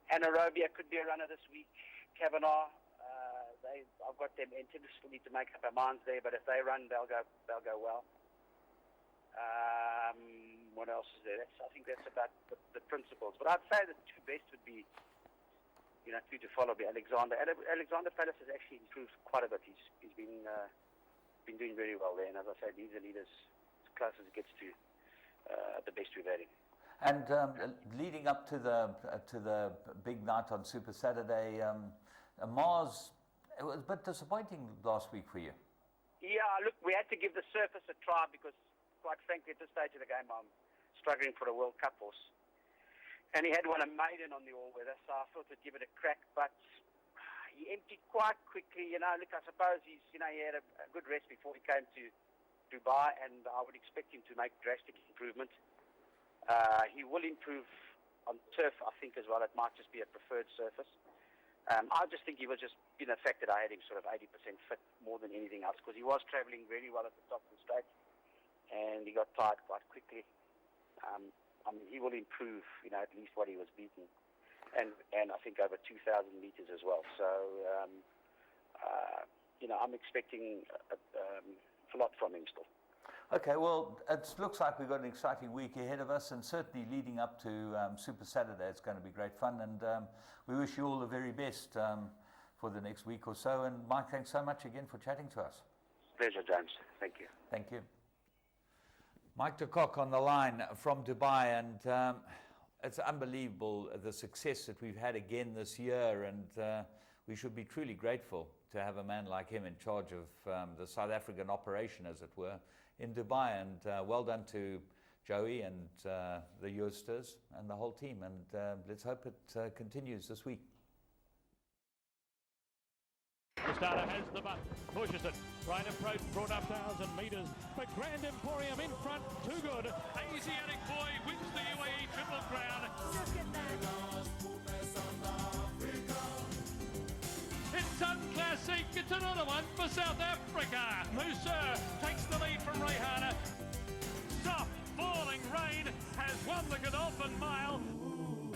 Anaerobia could be a runner this week. Kavanagh, I've got them entered. Still need to make up our minds there, but if they run, they'll go well. What else is there? I think that's about the principles. But I'd say the two best would be, two to follow be Alexander. Alexander Palace has actually improved quite a bit. He's been doing very well there, and as I said, these are leaders as close as it gets to the best we've had him. And leading up to the big night on Super Saturday, Mars, it was a bit disappointing last week for you. Yeah, look, we had to give the surface a try because, quite frankly, at this stage of the game, I'm struggling for a World Cup horse. And he had one a maiden on the all-weather, so I thought I'd give it a crack, but he emptied quite quickly. Look, I suppose he had a good rest before he came to Dubai, and I would expect him to make drastic improvement. He will improve on turf, I think, as well. It might just be a preferred surface. I just think he was just, the fact that I had him sort of 80% fit more than anything else, because he was travelling really well at the top of the straight, and he got tired quite quickly. He will improve, at least what he was beaten, and I think over 2,000 metres as well. So, I'm expecting a lot from him still. Okay, well, it looks like we've got an exciting week ahead of us, and certainly leading up to Super Saturday, it's going to be great fun, and we wish you all the very best for the next week or so. And Mike, thanks so much again for chatting to us. Pleasure, James. Thank you. Thank you. Mike de Kock on the line from Dubai, and it's unbelievable the success that we've had again this year, and we should be truly grateful to have a man like him in charge of the South African operation, as it were, in Dubai. And well done to Joey and the Yoosters and the whole team, and let's hope it continues this week. The starter has the butt, pushes it, right approach, brought up 1,000 metres, but Grand Emporium in front, too good. Asiatic Boy wins the UAE Triple Crown. It's unclassic, it's another one for South Africa. Musa takes the lead from Rayhana. Soft falling rain has won the Godolphin Mile.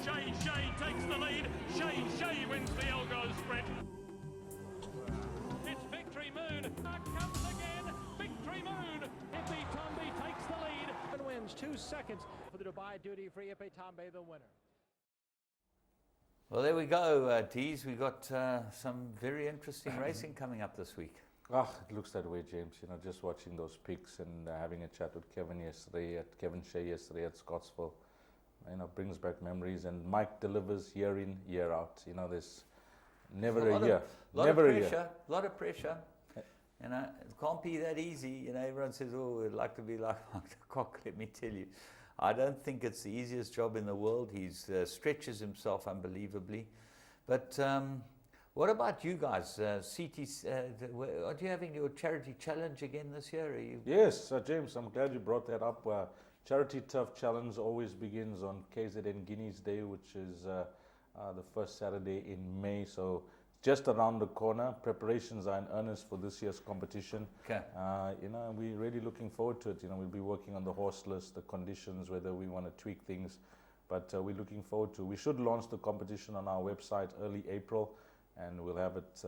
Shay takes the lead. Shay wins the Elgo Sprint. It's Victory Moon. Comes again. Victory Moon. Ipe Tombe takes the lead and wins 2 seconds for the Dubai Duty Free. Ipe Tombe the winner. Well, there we go, Tees. We've got some very interesting racing coming up this week. It looks that way, James. Just watching those picks and having a chat with Kevin Shea yesterday at Scottsville, brings back memories. And Mike delivers year in, year out. There's never a year. Never a year. A lot of pressure. It can't be that easy. Everyone says, "Oh, I'd like to be like Mike de Kock." Let me tell you, I don't think it's the easiest job in the world. He stretches himself unbelievably. But what about you guys? Are you having your charity challenge again this year? Yes, James, I'm glad you brought that up. Charity Turf Challenge always begins on KZN Guineas Day, which is the first Saturday in May. So just around the corner. Preparations are in earnest for this year's competition. Okay. We're really looking forward to it. We'll be working on the horse list, the conditions, whether we want to tweak things. But we're looking forward to. We should launch the competition on our website early April, and we'll have it,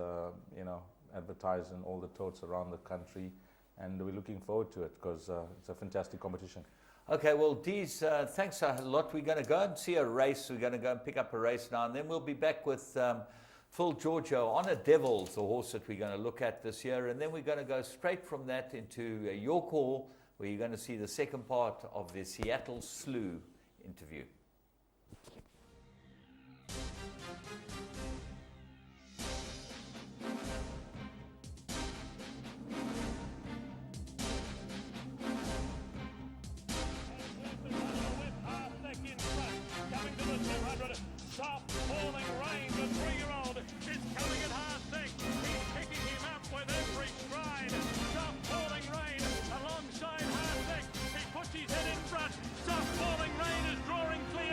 advertised in all the totes around the country. And we're looking forward to it because it's a fantastic competition. Okay, well, Dees, thanks a lot. We're going to go and see a race. We're going to go and pick up a race now, and then we'll be back with Phil Giorgio on a Devils, the horse that we're going to look at this year. And then we're going to go straight from that into York Hall, where you're going to see the second part of the Seattle Slew interview. Soft falling rain, the 3-year-old is coming at half thick. He's picking him up with every stride. Soft falling rain alongside half thick. He puts his head in front. Soft falling rain is drawing clear.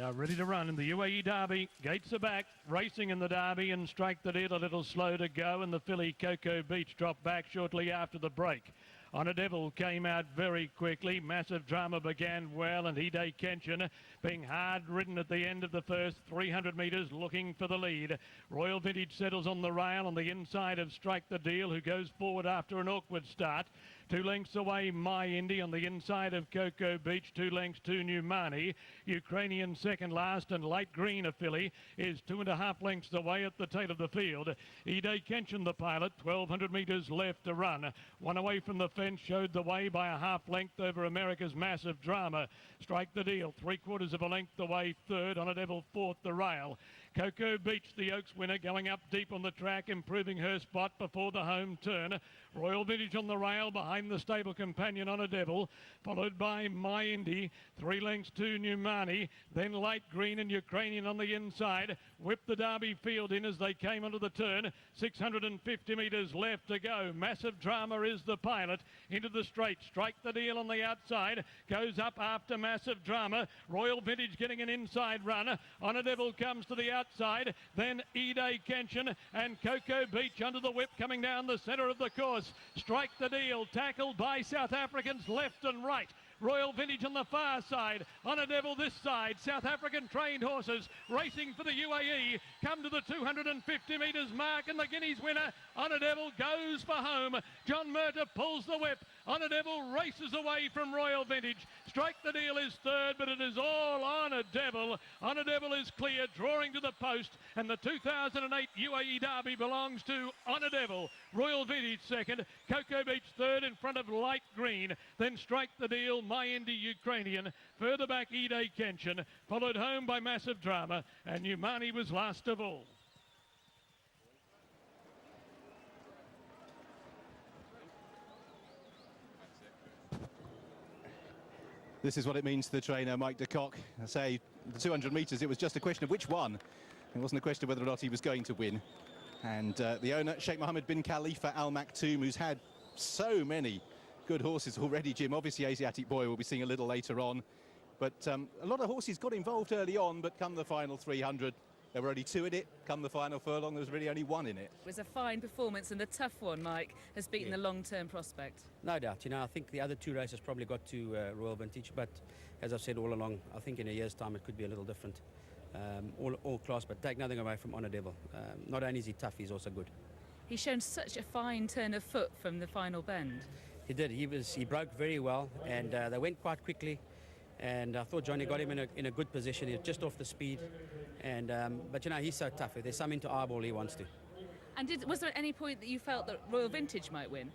are ready to run in the UAE Derby. Gates are back, racing in the Derby, and Strike the Deal a little slow to go, and the filly Cocoa Beach dropped back shortly after the break. On a Devil came out very quickly. Massive Drama began well, and Hide Kenshin being hard ridden at the end of the first 300 metres, looking for the lead. Royal Vintage settles on the rail on the inside of Strike the Deal, who goes forward after an awkward start. 2 lengths away, My Indy on the inside of Cocoa Beach. 2 lengths to Numani. Ukrainian second last, and Light Green, a filly, is 2.5 lengths away at the tail of the field. Hide Kenshin, the pilot, 1,200 metres left to run. One away from the fence, showed the way by a half length over America's Massive Drama. Strike the Deal, 3/4 of a length away, third. On a Devil, fourth, the rail. Cocoa Beach, the Oaks winner, going up deep on the track, improving her spot before the home turn. Royal Vintage on the rail behind the stable companion On a Devil, followed by My Indy. 3 lengths to Numani, then Light Green and Ukrainian on the inside. Whipped the Derby field in as they came onto the turn. 650 metres left to go. Massive Drama is the pilot into the straight. Strike the Deal on the outside, goes up after Massive Drama. Royal Vintage getting an inside run. On a Devil comes to the outside, then Hide Kenshin and Cocoa Beach under the whip coming down the centre of the course. Strike the Deal, tackled by South Africans left and right. Royal Vintage on the far side, On a Devil this side. South African trained horses racing for the UAE come to the 250 metres mark, and the Guineas winner, On a Devil, goes for home. John Murtagh pulls the whip. On a Devil races away from Royal Vintage. Strike the Deal is third, but it is all On a Devil. On a Devil is clear, drawing to the post, and the 2008 UAE Derby belongs to On a Devil. Royal Vintage second, Cocoa Beach third in front of Light Green, then Strike the Deal, My Indy Ukrainian, further back Hide Kenshin, followed home by Massive Drama, and Numani was last of all. This is what it means to the trainer, Mike de Kock. I say, the 200 metres, it was just a question of which one. It wasn't a question of whether or not he was going to win. And the owner, Sheikh Mohammed bin Khalifa Al Maktoum, who's had so many good horses already, Jim. Obviously, Asiatic Boy we'll be seeing a little later on. But a lot of horses got involved early on, but come the final 300, there were only 2 in it. Come the final furlong, there was really only 1 in it. It was a fine performance, and the tough one, Mike, has beaten the long-term prospect. No doubt. You know, I think the other 2 races probably got to Royal Vintage, but as I've said all along, I think in a year's time it could be a little different. All class, but take nothing away from On a Devil. Not only is he tough, he's also good. He's shown such a fine turn of foot from the final bend. He did. He broke very well, and they went quite quickly. And I thought Johnny got him in a good position. He was just off the speed, and but you know, he's so tough. If there's something to eyeball, he wants to. And was there at any point that you felt that Royal Vintage might win?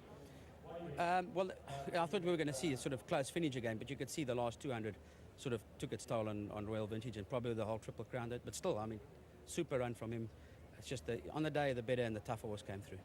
Well, I thought we were going to see a sort of close finish again, but you could see the last 200 sort of took its toll on Royal Vintage, and probably the whole Triple Crown did. But still, I mean, super run from him. It's just on the day, the better and the tougher horse came through.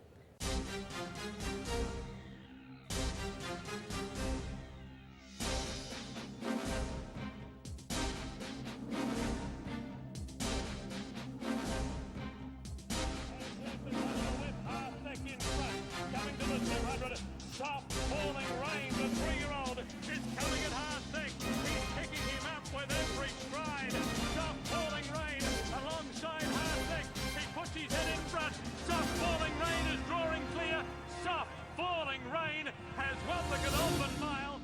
Soft falling rain, the 3-year-old is coming at half thick. He's picking him up with every stride. Soft falling rain alongside half thick. He puts his head in front. Soft falling rain is drawing clear. Soft falling rain has won the Godolphin Mile.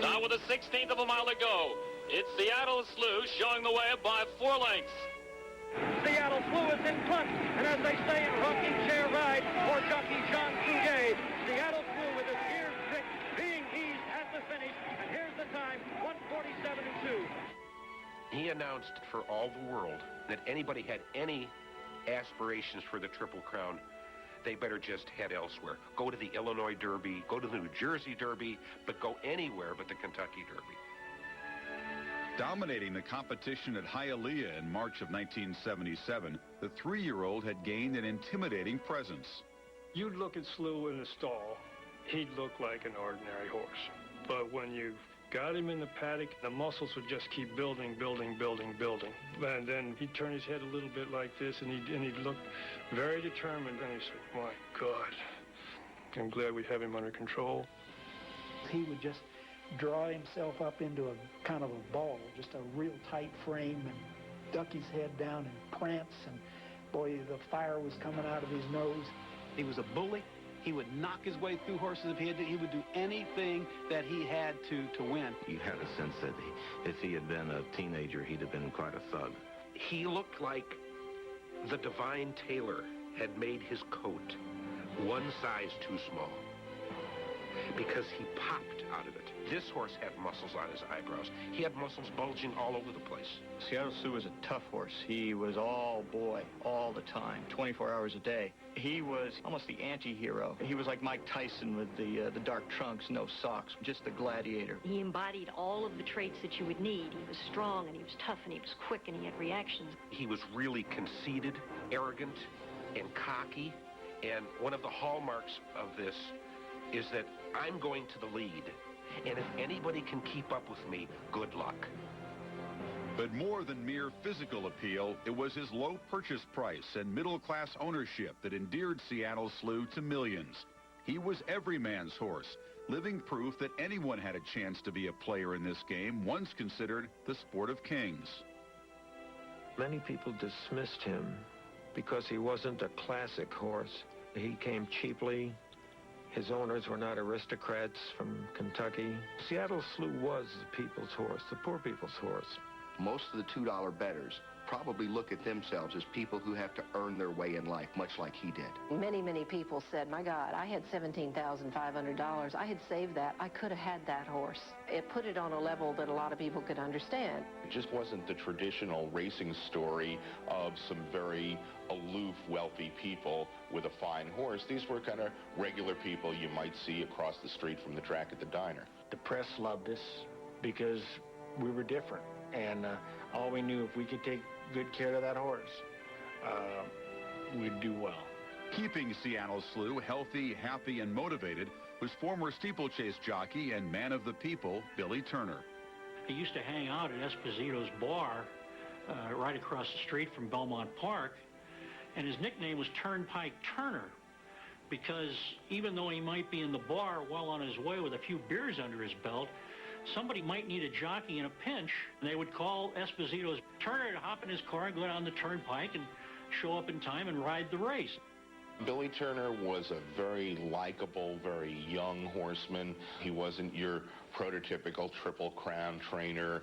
Now with a 16th of a mile to go, it's Seattle Slew showing the way by 4 lengths. Seattle Slew is in front, and as they say, in rocking chair ride for jockey Jean Fouguet, Seattle Slew with his ears pricked, being eased at the finish, and here's the time, 1:47.2. He announced for all the world that anybody had any aspirations for the Triple Crown, they better just head elsewhere. Go to the Illinois Derby, go to the New Jersey Derby, but go anywhere but the Kentucky Derby. Dominating the competition at Hialeah in March of 1977, the 3-year-old had gained an intimidating presence. You'd look at Slew in the stall, he'd look like an ordinary horse. But when you got him in the paddock, the muscles would just keep building, building, building, building. And then he'd turn his head a little bit like this, and he'd look very determined. And he said, my God, I'm glad we have him under control. He would just draw himself up into a kind of a ball, just a real tight frame, and duck his head down and prance, and boy, the fire was coming out of his nose. He was a bully. He would knock his way through horses if he had to. He would do anything that he had to win. You had a sense that if he had been a teenager, he'd have been quite a thug. He looked like the divine tailor had made his coat one size too small because he popped out of it. This horse had muscles on his eyebrows. He had muscles bulging all over the place. Seattle Slew was a tough horse. He was all boy, all the time, 24 hours a day. He was almost the anti-hero. He was like Mike Tyson with the dark trunks, no socks, just a gladiator. He embodied all of the traits that you would need. He was strong, and he was tough, and he was quick, and he had reactions. He was really conceited, arrogant, and cocky. And one of the hallmarks of this is that I'm going to the lead. And if anybody can keep up with me, good luck. But more than mere physical appeal, it was his low purchase price and middle-class ownership that endeared Seattle Slew to millions. He was every man's horse, living proof that anyone had a chance to be a player in this game, once considered the sport of kings. Many people dismissed him because he wasn't a classic horse. He came cheaply. His owners were not aristocrats from Kentucky. Seattle Slew was the people's horse, the poor people's horse. Most of the $2 bettors probably look at themselves as people who have to earn their way in life, much like he did. Many, many people said, my God, I had $17,500. I had saved that. I could have had that horse. It put it on a level that a lot of people could understand. It just wasn't the traditional racing story of some very aloof, wealthy people with a fine horse. These were kind of regular people you might see across the street from the track at the diner. The press loved us because we were different. And all we knew, if we could take good care of that horse, we'd do well. Keeping Seattle Slew healthy, happy, and motivated was former steeplechase jockey and man of the people, Billy Turner. He used to hang out at Esposito's bar right across the street from Belmont Park, and his nickname was Turnpike Turner because even though he might be in the bar well on his way with a few beers under his belt, somebody might need a jockey in a pinch, and they would call Esposito's Turner to hop in his car and go down the turnpike and show up in time and ride the race. Billy Turner was a very likable, very young horseman. He wasn't your prototypical Triple Crown trainer,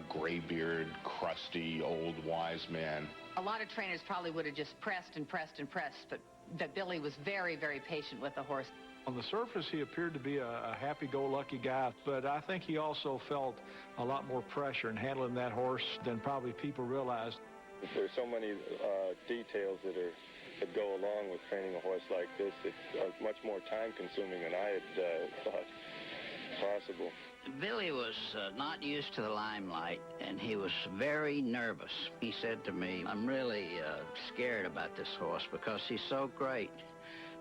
graybeard, crusty, old wise man. A lot of trainers probably would have just pressed and pressed and pressed, but Billy was very, very patient with the horse. On the surface, he appeared to be a happy-go-lucky guy, but I think he also felt a lot more pressure in handling that horse than probably people realized. There's so many details that go along with training a horse like this. It's much more time-consuming than I had thought possible. Billy was not used to the limelight, and he was very nervous. He said to me, I'm really scared about this horse because he's so great.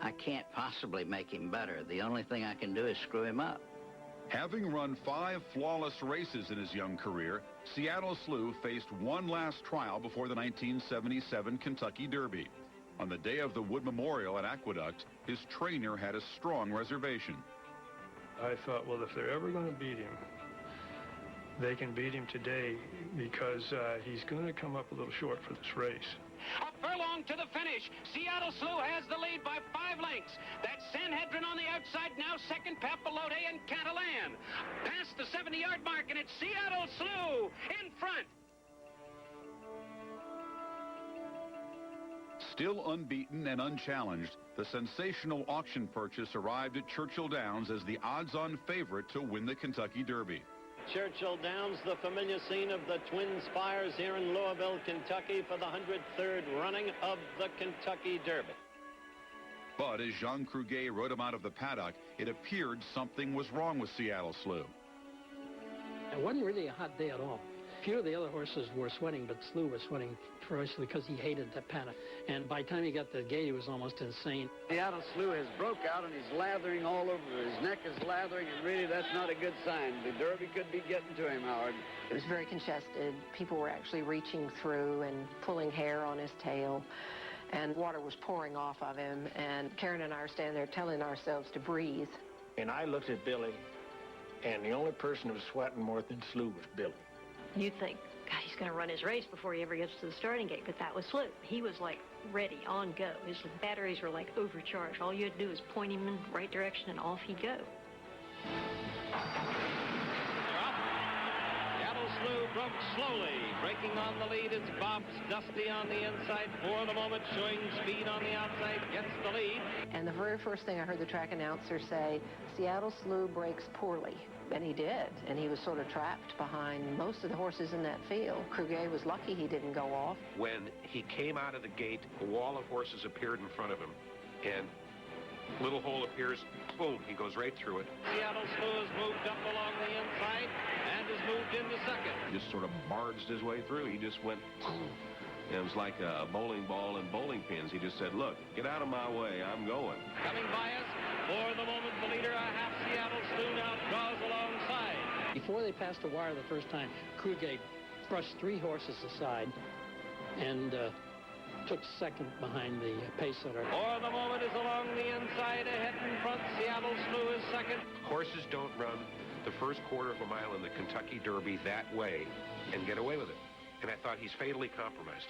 I can't possibly make him better. The only thing I can do is screw him up. Having run 5 flawless races in his young career, Seattle Slew faced one last trial before the 1977 Kentucky Derby. On the day of the Wood Memorial at Aqueduct, his trainer had a strong reservation. I thought, well, if they're ever going to beat him, they can beat him today because he's going to come up a little short for this race. A furlong to the finish. Seattle Slew has the lead by 5 lengths. That's Sanhedrin on the outside, now second, Papalote and Catalan. Past the 70-yard mark, and it's Seattle Slew in front. Still unbeaten and unchallenged, the sensational auction purchase arrived at Churchill Downs as the odds-on favorite to win the Kentucky Derby. Churchill Downs, the familiar scene of the Twin Spires here in Louisville, Kentucky for the 103rd running of the Kentucky Derby. But as Jean Cruguet rode him out of the paddock, it appeared something was wrong with Seattle Slew. It wasn't really a hot day at all. A few of the other horses were sweating, but Slew was sweating ferociously because he hated the paddock. And by the time he got to the gate, he was almost insane. Seattle Slew has broke out, and he's lathering all over. His neck is lathering, and really that's not a good sign. The Derby could be getting to him, Howard. It was very congested. People were actually reaching through and pulling hair on his tail. And water was pouring off of him. And Karen and I are standing there telling ourselves to breathe. And I looked at Billy, and the only person who was sweating more than Slew was Billy. You'd think, God, he's going to run his race before he ever gets to the starting gate, but that was Slew. He was like ready, on go. His batteries were like overcharged. All you had to do was point him in the right direction and off he'd go. Seattle Slew broke slowly. Breaking on the lead is Bob's Dusty on the inside. For the moment, showing speed on the outside, gets the lead. And the very first thing I heard the track announcer say, Seattle Slew breaks poorly. And he did, and he was sort of trapped behind most of the horses in that field. Cruguet was lucky he didn't go off. When he came out of the gate, a wall of horses appeared in front of him, and little hole appears, boom, he goes right through it. Seattle Slew has moved up along the inside and has moved into second. He just sort of barged his way through. He just went, boom. It was like a bowling ball and bowling pins. He just said, look, get out of my way, I'm going. Coming by us, for the moment, the leader, a half Seattle Slew now draws alongside. Before they passed the wire the first time, Cruguet brushed 3 horses aside and took second behind the pace setter. For the moment is along the inside, ahead in front, Seattle Slew is second. Horses don't run the first quarter of a mile in the Kentucky Derby that way and get away with it. And I thought he's fatally compromised.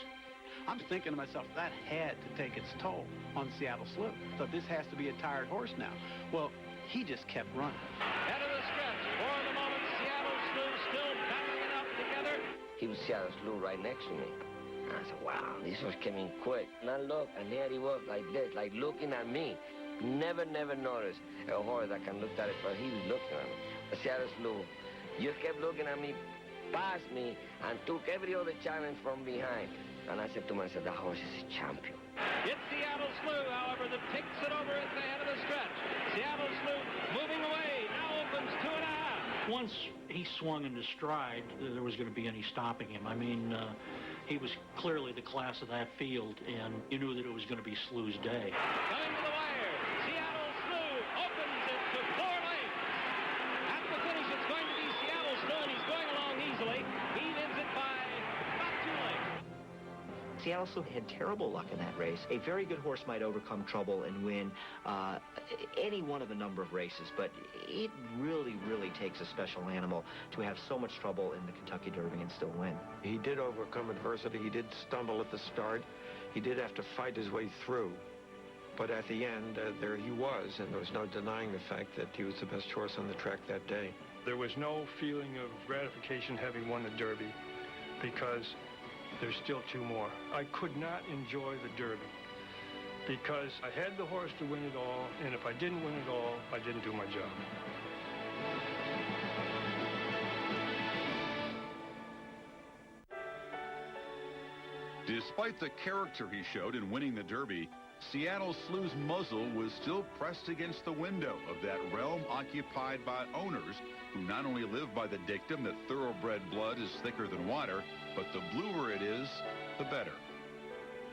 I'm thinking to myself, that had to take its toll on Seattle Slew. So this has to be a tired horse now. Well, he just kept running. Head of the stretch, for the moment, Seattle Slew still battering it up together. He was Seattle Slew right next to me. And I said, wow, this horse came in quick. And I looked, and there he was like this, like looking at me. Never noticed a horse that can look at it, but he was looking at me. Seattle Slew just kept looking at me, passed me, and took every other challenge from behind. And I said to myself, that horse is a champion. It's Seattle Slew, however, that takes it over at the head of the stretch. Seattle Slew moving away, now opens 2.5. Once he swung into stride, there was going to be any stopping him. I mean, he was clearly the class of that field, and you knew that it was going to be Slew's day. Coming to the wire, Seattle Slew opens it to 4 lengths. At the finish, it's going to be Seattle Slew, and he's going along easily. He wins it by about 2 lengths. Seattle Slew had terrible luck in that race. A very good horse might overcome trouble and win any one of a number of races, but it really takes a special animal to have so much trouble in the Kentucky Derby and still win. He did overcome adversity. He did stumble at the start. He did have to fight his way through. But at the end, there he was, and there was no denying the fact that he was the best horse on the track that day. There was no feeling of gratification having won the Derby because there's still 2 more. I could not enjoy the Derby because I had the horse to win it all, and if I didn't win it all, I didn't do my job. Despite the character he showed in winning the Derby, Seattle Slew's muzzle was still pressed against the window of that realm occupied by owners who not only live by the dictum that thoroughbred blood is thicker than water, but the bluer it is, the better.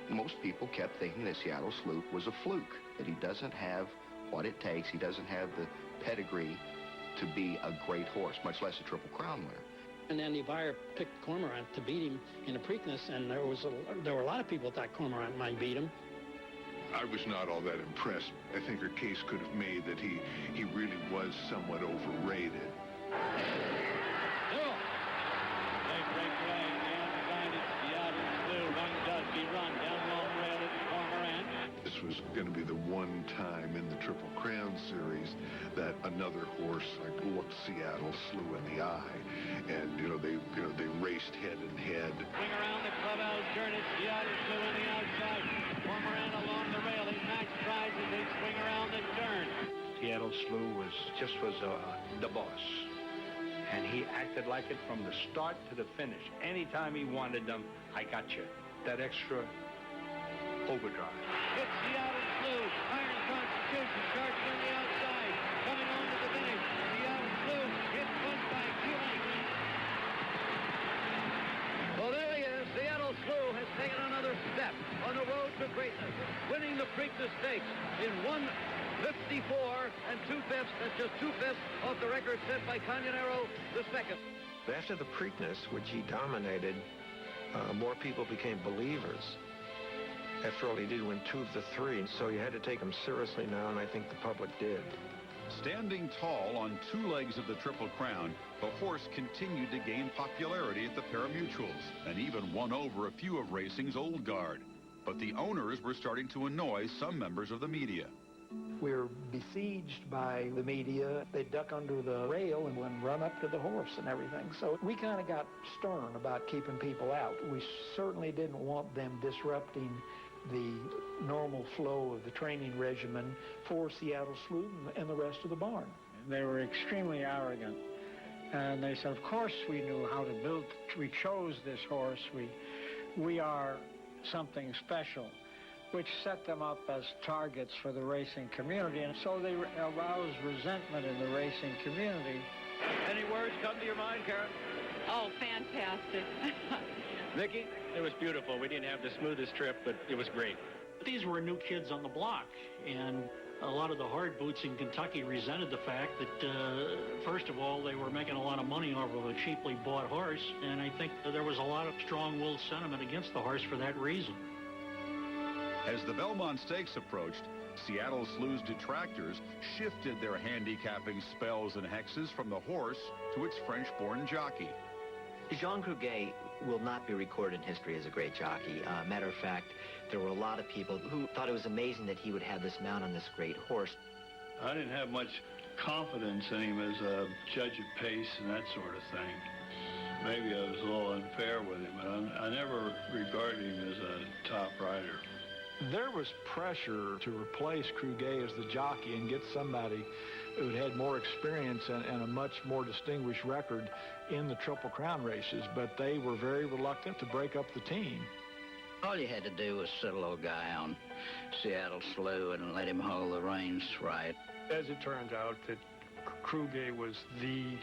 Most people kept thinking that Seattle Slew was a fluke, that he doesn't have what it takes. He doesn't have the pedigree to be a great horse, much less a Triple Crown winner. And Andy Beyer picked Cormorant to beat him in the Preakness, and there were a lot of people that thought Cormorant might beat him. I was not all that impressed. I think her case could have made that he really was somewhat overrated. going to be the one time in the Triple Crown Series that another horse looked Seattle Slew in the eye, and they raced head and head. Swing around the clubhouse turn. It's Seattle Slew on the outside. Form around along the railing. Max tries as they swing around the turn. Seattle Slew was the boss. And he acted like it from the start to the finish. Anytime he wanted them, I got you. That extra overdrive. It's Seattle Slew. Iron Constitution starts on the outside. Coming on to the finish. Seattle Slew hits one by 2 lengths. Well, there he is. Seattle Slew has taken another step on the road to greatness, winning the Preakness Stakes in 1:54 2/5. That's just 2/5 off the record set by Cañonero II. After the Preakness, which he dominated, more people became believers. After all, he did win 2 of the 3, so you had to take him seriously now, and I think the public did. Standing tall on 2 legs of the Triple Crown, the horse continued to gain popularity at the pari-mutuels and even won over a few of racing's old guard. But the owners were starting to annoy some members of the media. We were besieged by the media. They'd duck under the rail and run up to the horse and everything. So we kind of got stern about keeping people out. We certainly didn't want them disrupting the normal flow of the training regimen for Seattle Slew and the rest of the barn. They were extremely arrogant. And they said, of course we knew how to build. We chose this horse. We are something special, which set them up as targets for the racing community. And so they aroused resentment in the racing community. Any words come to your mind, Karen? Oh, fantastic. Vicki? It was beautiful. We didn't have the smoothest trip, but it was great. These were new kids on the block, and a lot of the hard boots in Kentucky resented the fact that, first of all, they were making a lot of money off of a cheaply bought horse, and I think there was a lot of strong-willed sentiment against the horse for that reason. As the Belmont Stakes approached, Seattle Slew's detractors shifted their handicapping spells and hexes from the horse to its French-born jockey. Jean Cruguet will not be recorded in history as a great jockey. Matter of fact, there were a lot of people who thought it was amazing that he would have this mount on this great horse. I didn't have much confidence in him as a judge of pace and that sort of thing. Maybe I was a little unfair with him, but I never regarded him as a top rider. There was pressure to replace Cruguet as the jockey and get somebody who had more experience and a much more distinguished record in the Triple Crown races, but they were very reluctant to break up the team. All you had to do was sit a little guy on Seattle Slew and let him hold the reins right. As it turned out, that Cruguet was the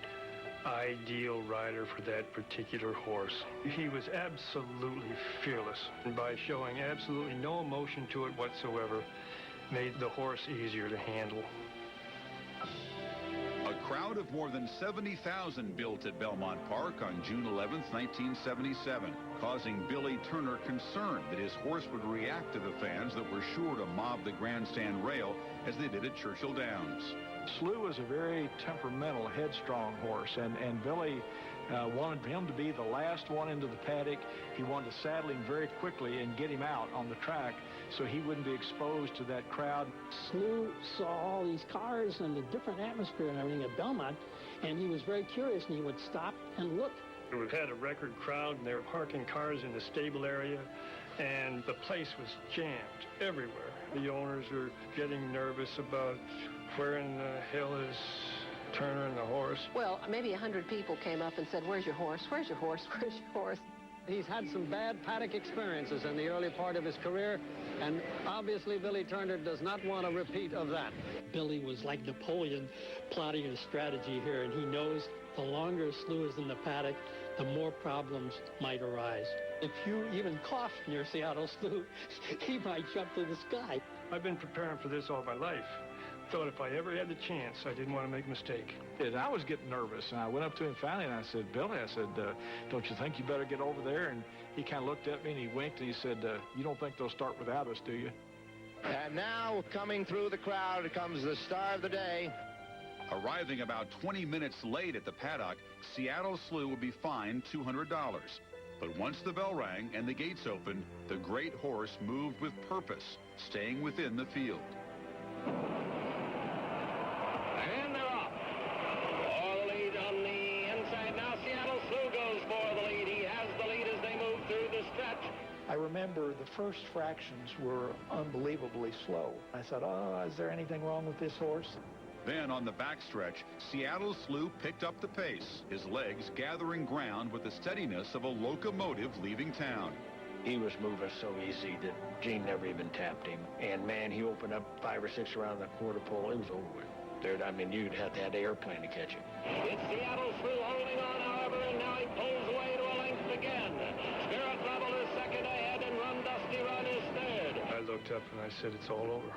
ideal rider for that particular horse. He was absolutely fearless, and by showing absolutely no emotion to it whatsoever, made the horse easier to handle. A crowd of more than 70,000 built at Belmont Park on June 11th, 1977, causing Billy Turner concern that his horse would react to the fans that were sure to mob the grandstand rail as they did at Churchill Downs. Slew was a very temperamental, headstrong horse, and Billy wanted him to be the last one into the paddock. He wanted to saddle him very quickly and get him out on the track so he wouldn't be exposed to that crowd. Slew saw all these cars and the different atmosphere and everything at Belmont, and he was very curious, and he would stop and look. We've had a record crowd, and they were parking cars in the stable area, and the place was jammed everywhere. The owners were getting nervous about where in the hell is Turner and the horse. Well, maybe 100 people came up and said, "Where's your horse? Where's your horse? Where's your horse?" He's had some bad paddock experiences in the early part of his career, and obviously Billy Turner does not want a repeat of that. Billy was like Napoleon plotting a strategy here, and he knows the longer Slew is in the paddock, the more problems might arise. If you even coughed near Seattle Slew, he might jump to the sky. I've been preparing for this all my life. Thought if I ever had the chance, I didn't want to make a mistake. And I was getting nervous, and I went up to him finally, and I said, "Billy," I said, "don't you think you better get over there?" And he kind of looked at me, and he winked, and he said, "You don't think they'll start without us, do you?" And now, coming through the crowd, comes the star of the day. Arriving about 20 minutes late at the paddock, Seattle Slew would be fined $200. But once the bell rang and the gates opened, the great horse moved with purpose, staying within the field. And they're off. For the lead on the inside. Now Seattle Slew goes for the lead. He has the lead as they move through the stretch. I remember the first fractions were unbelievably slow. I said, oh, is there anything wrong with this horse? Then on the backstretch, Seattle Slew picked up the pace, his legs gathering ground with the steadiness of a locomotive leaving town. He was moving so easy that Gene never even tapped him. And man, he opened up 5 or 6 around the quarter pole. It was over with. There, I mean, you'd have to have the airplane to catch him. It's Seattle Slew holding on, however, and now he pulls away to a length again. Spirit Level is second ahead, and Run Dusty Run is third. I looked up and I said, it's all over.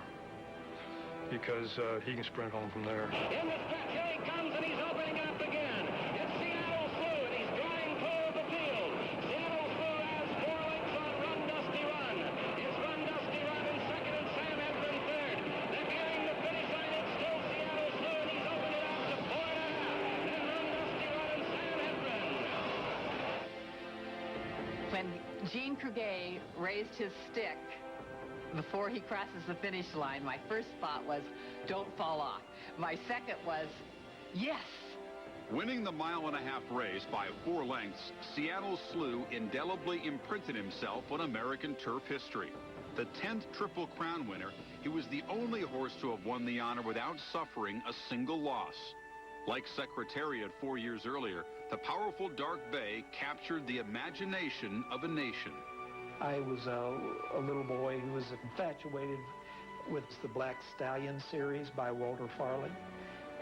Because he can sprint home from there. In the stretch, here he comes, and he's opening up again. It's Seattle Slew, and he's drawing clear of the field. Seattle Slew has 4 lengths on Run Dusty Run. It's Run Dusty Run in second, and Sam Hedren third. They're nearing the finish line. It's still Seattle Slew, and he's opened it up to 4.5. Then Run Dusty Run and Sam Hedren. When Gene Kruger raised his stick before he crosses the finish line, my first thought was, don't fall off. My second was, yes. Winning the mile-and-a-half race by 4 lengths, Seattle Slew indelibly imprinted himself on American turf history. The 10th Triple Crown winner, he was the only horse to have won the honor without suffering a single loss. Like Secretariat 4 years earlier, the powerful Dark Bay captured the imagination of a nation. I was a little boy who was infatuated with the Black Stallion series by Walter Farley.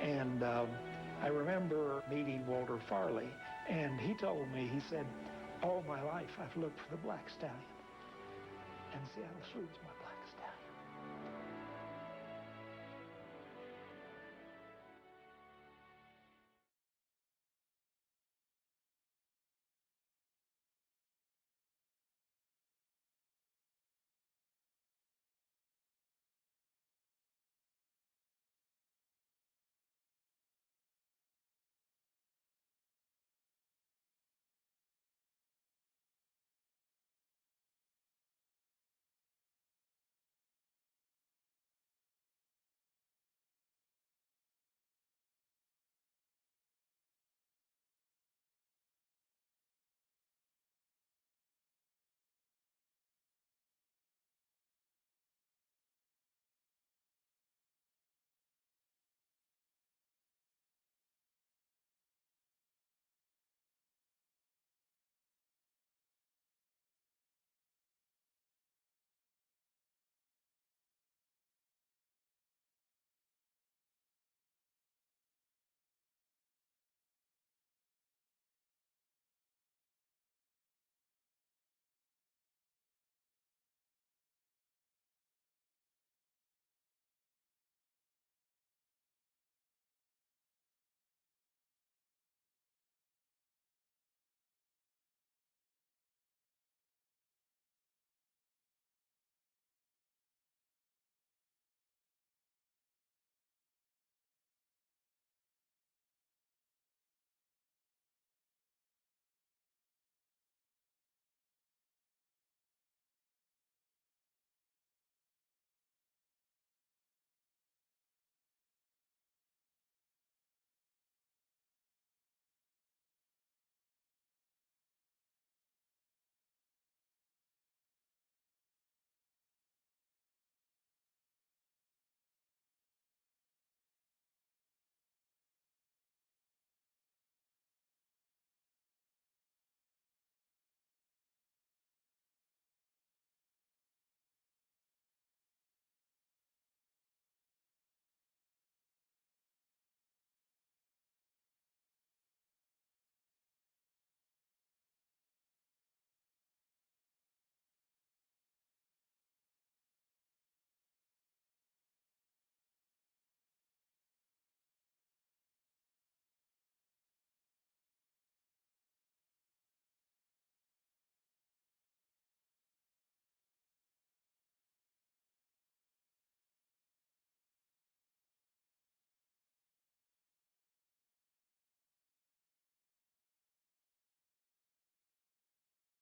And I remember meeting Walter Farley, and he told me, he said, all my life I've looked for the Black Stallion. And Seattle Slew's my Black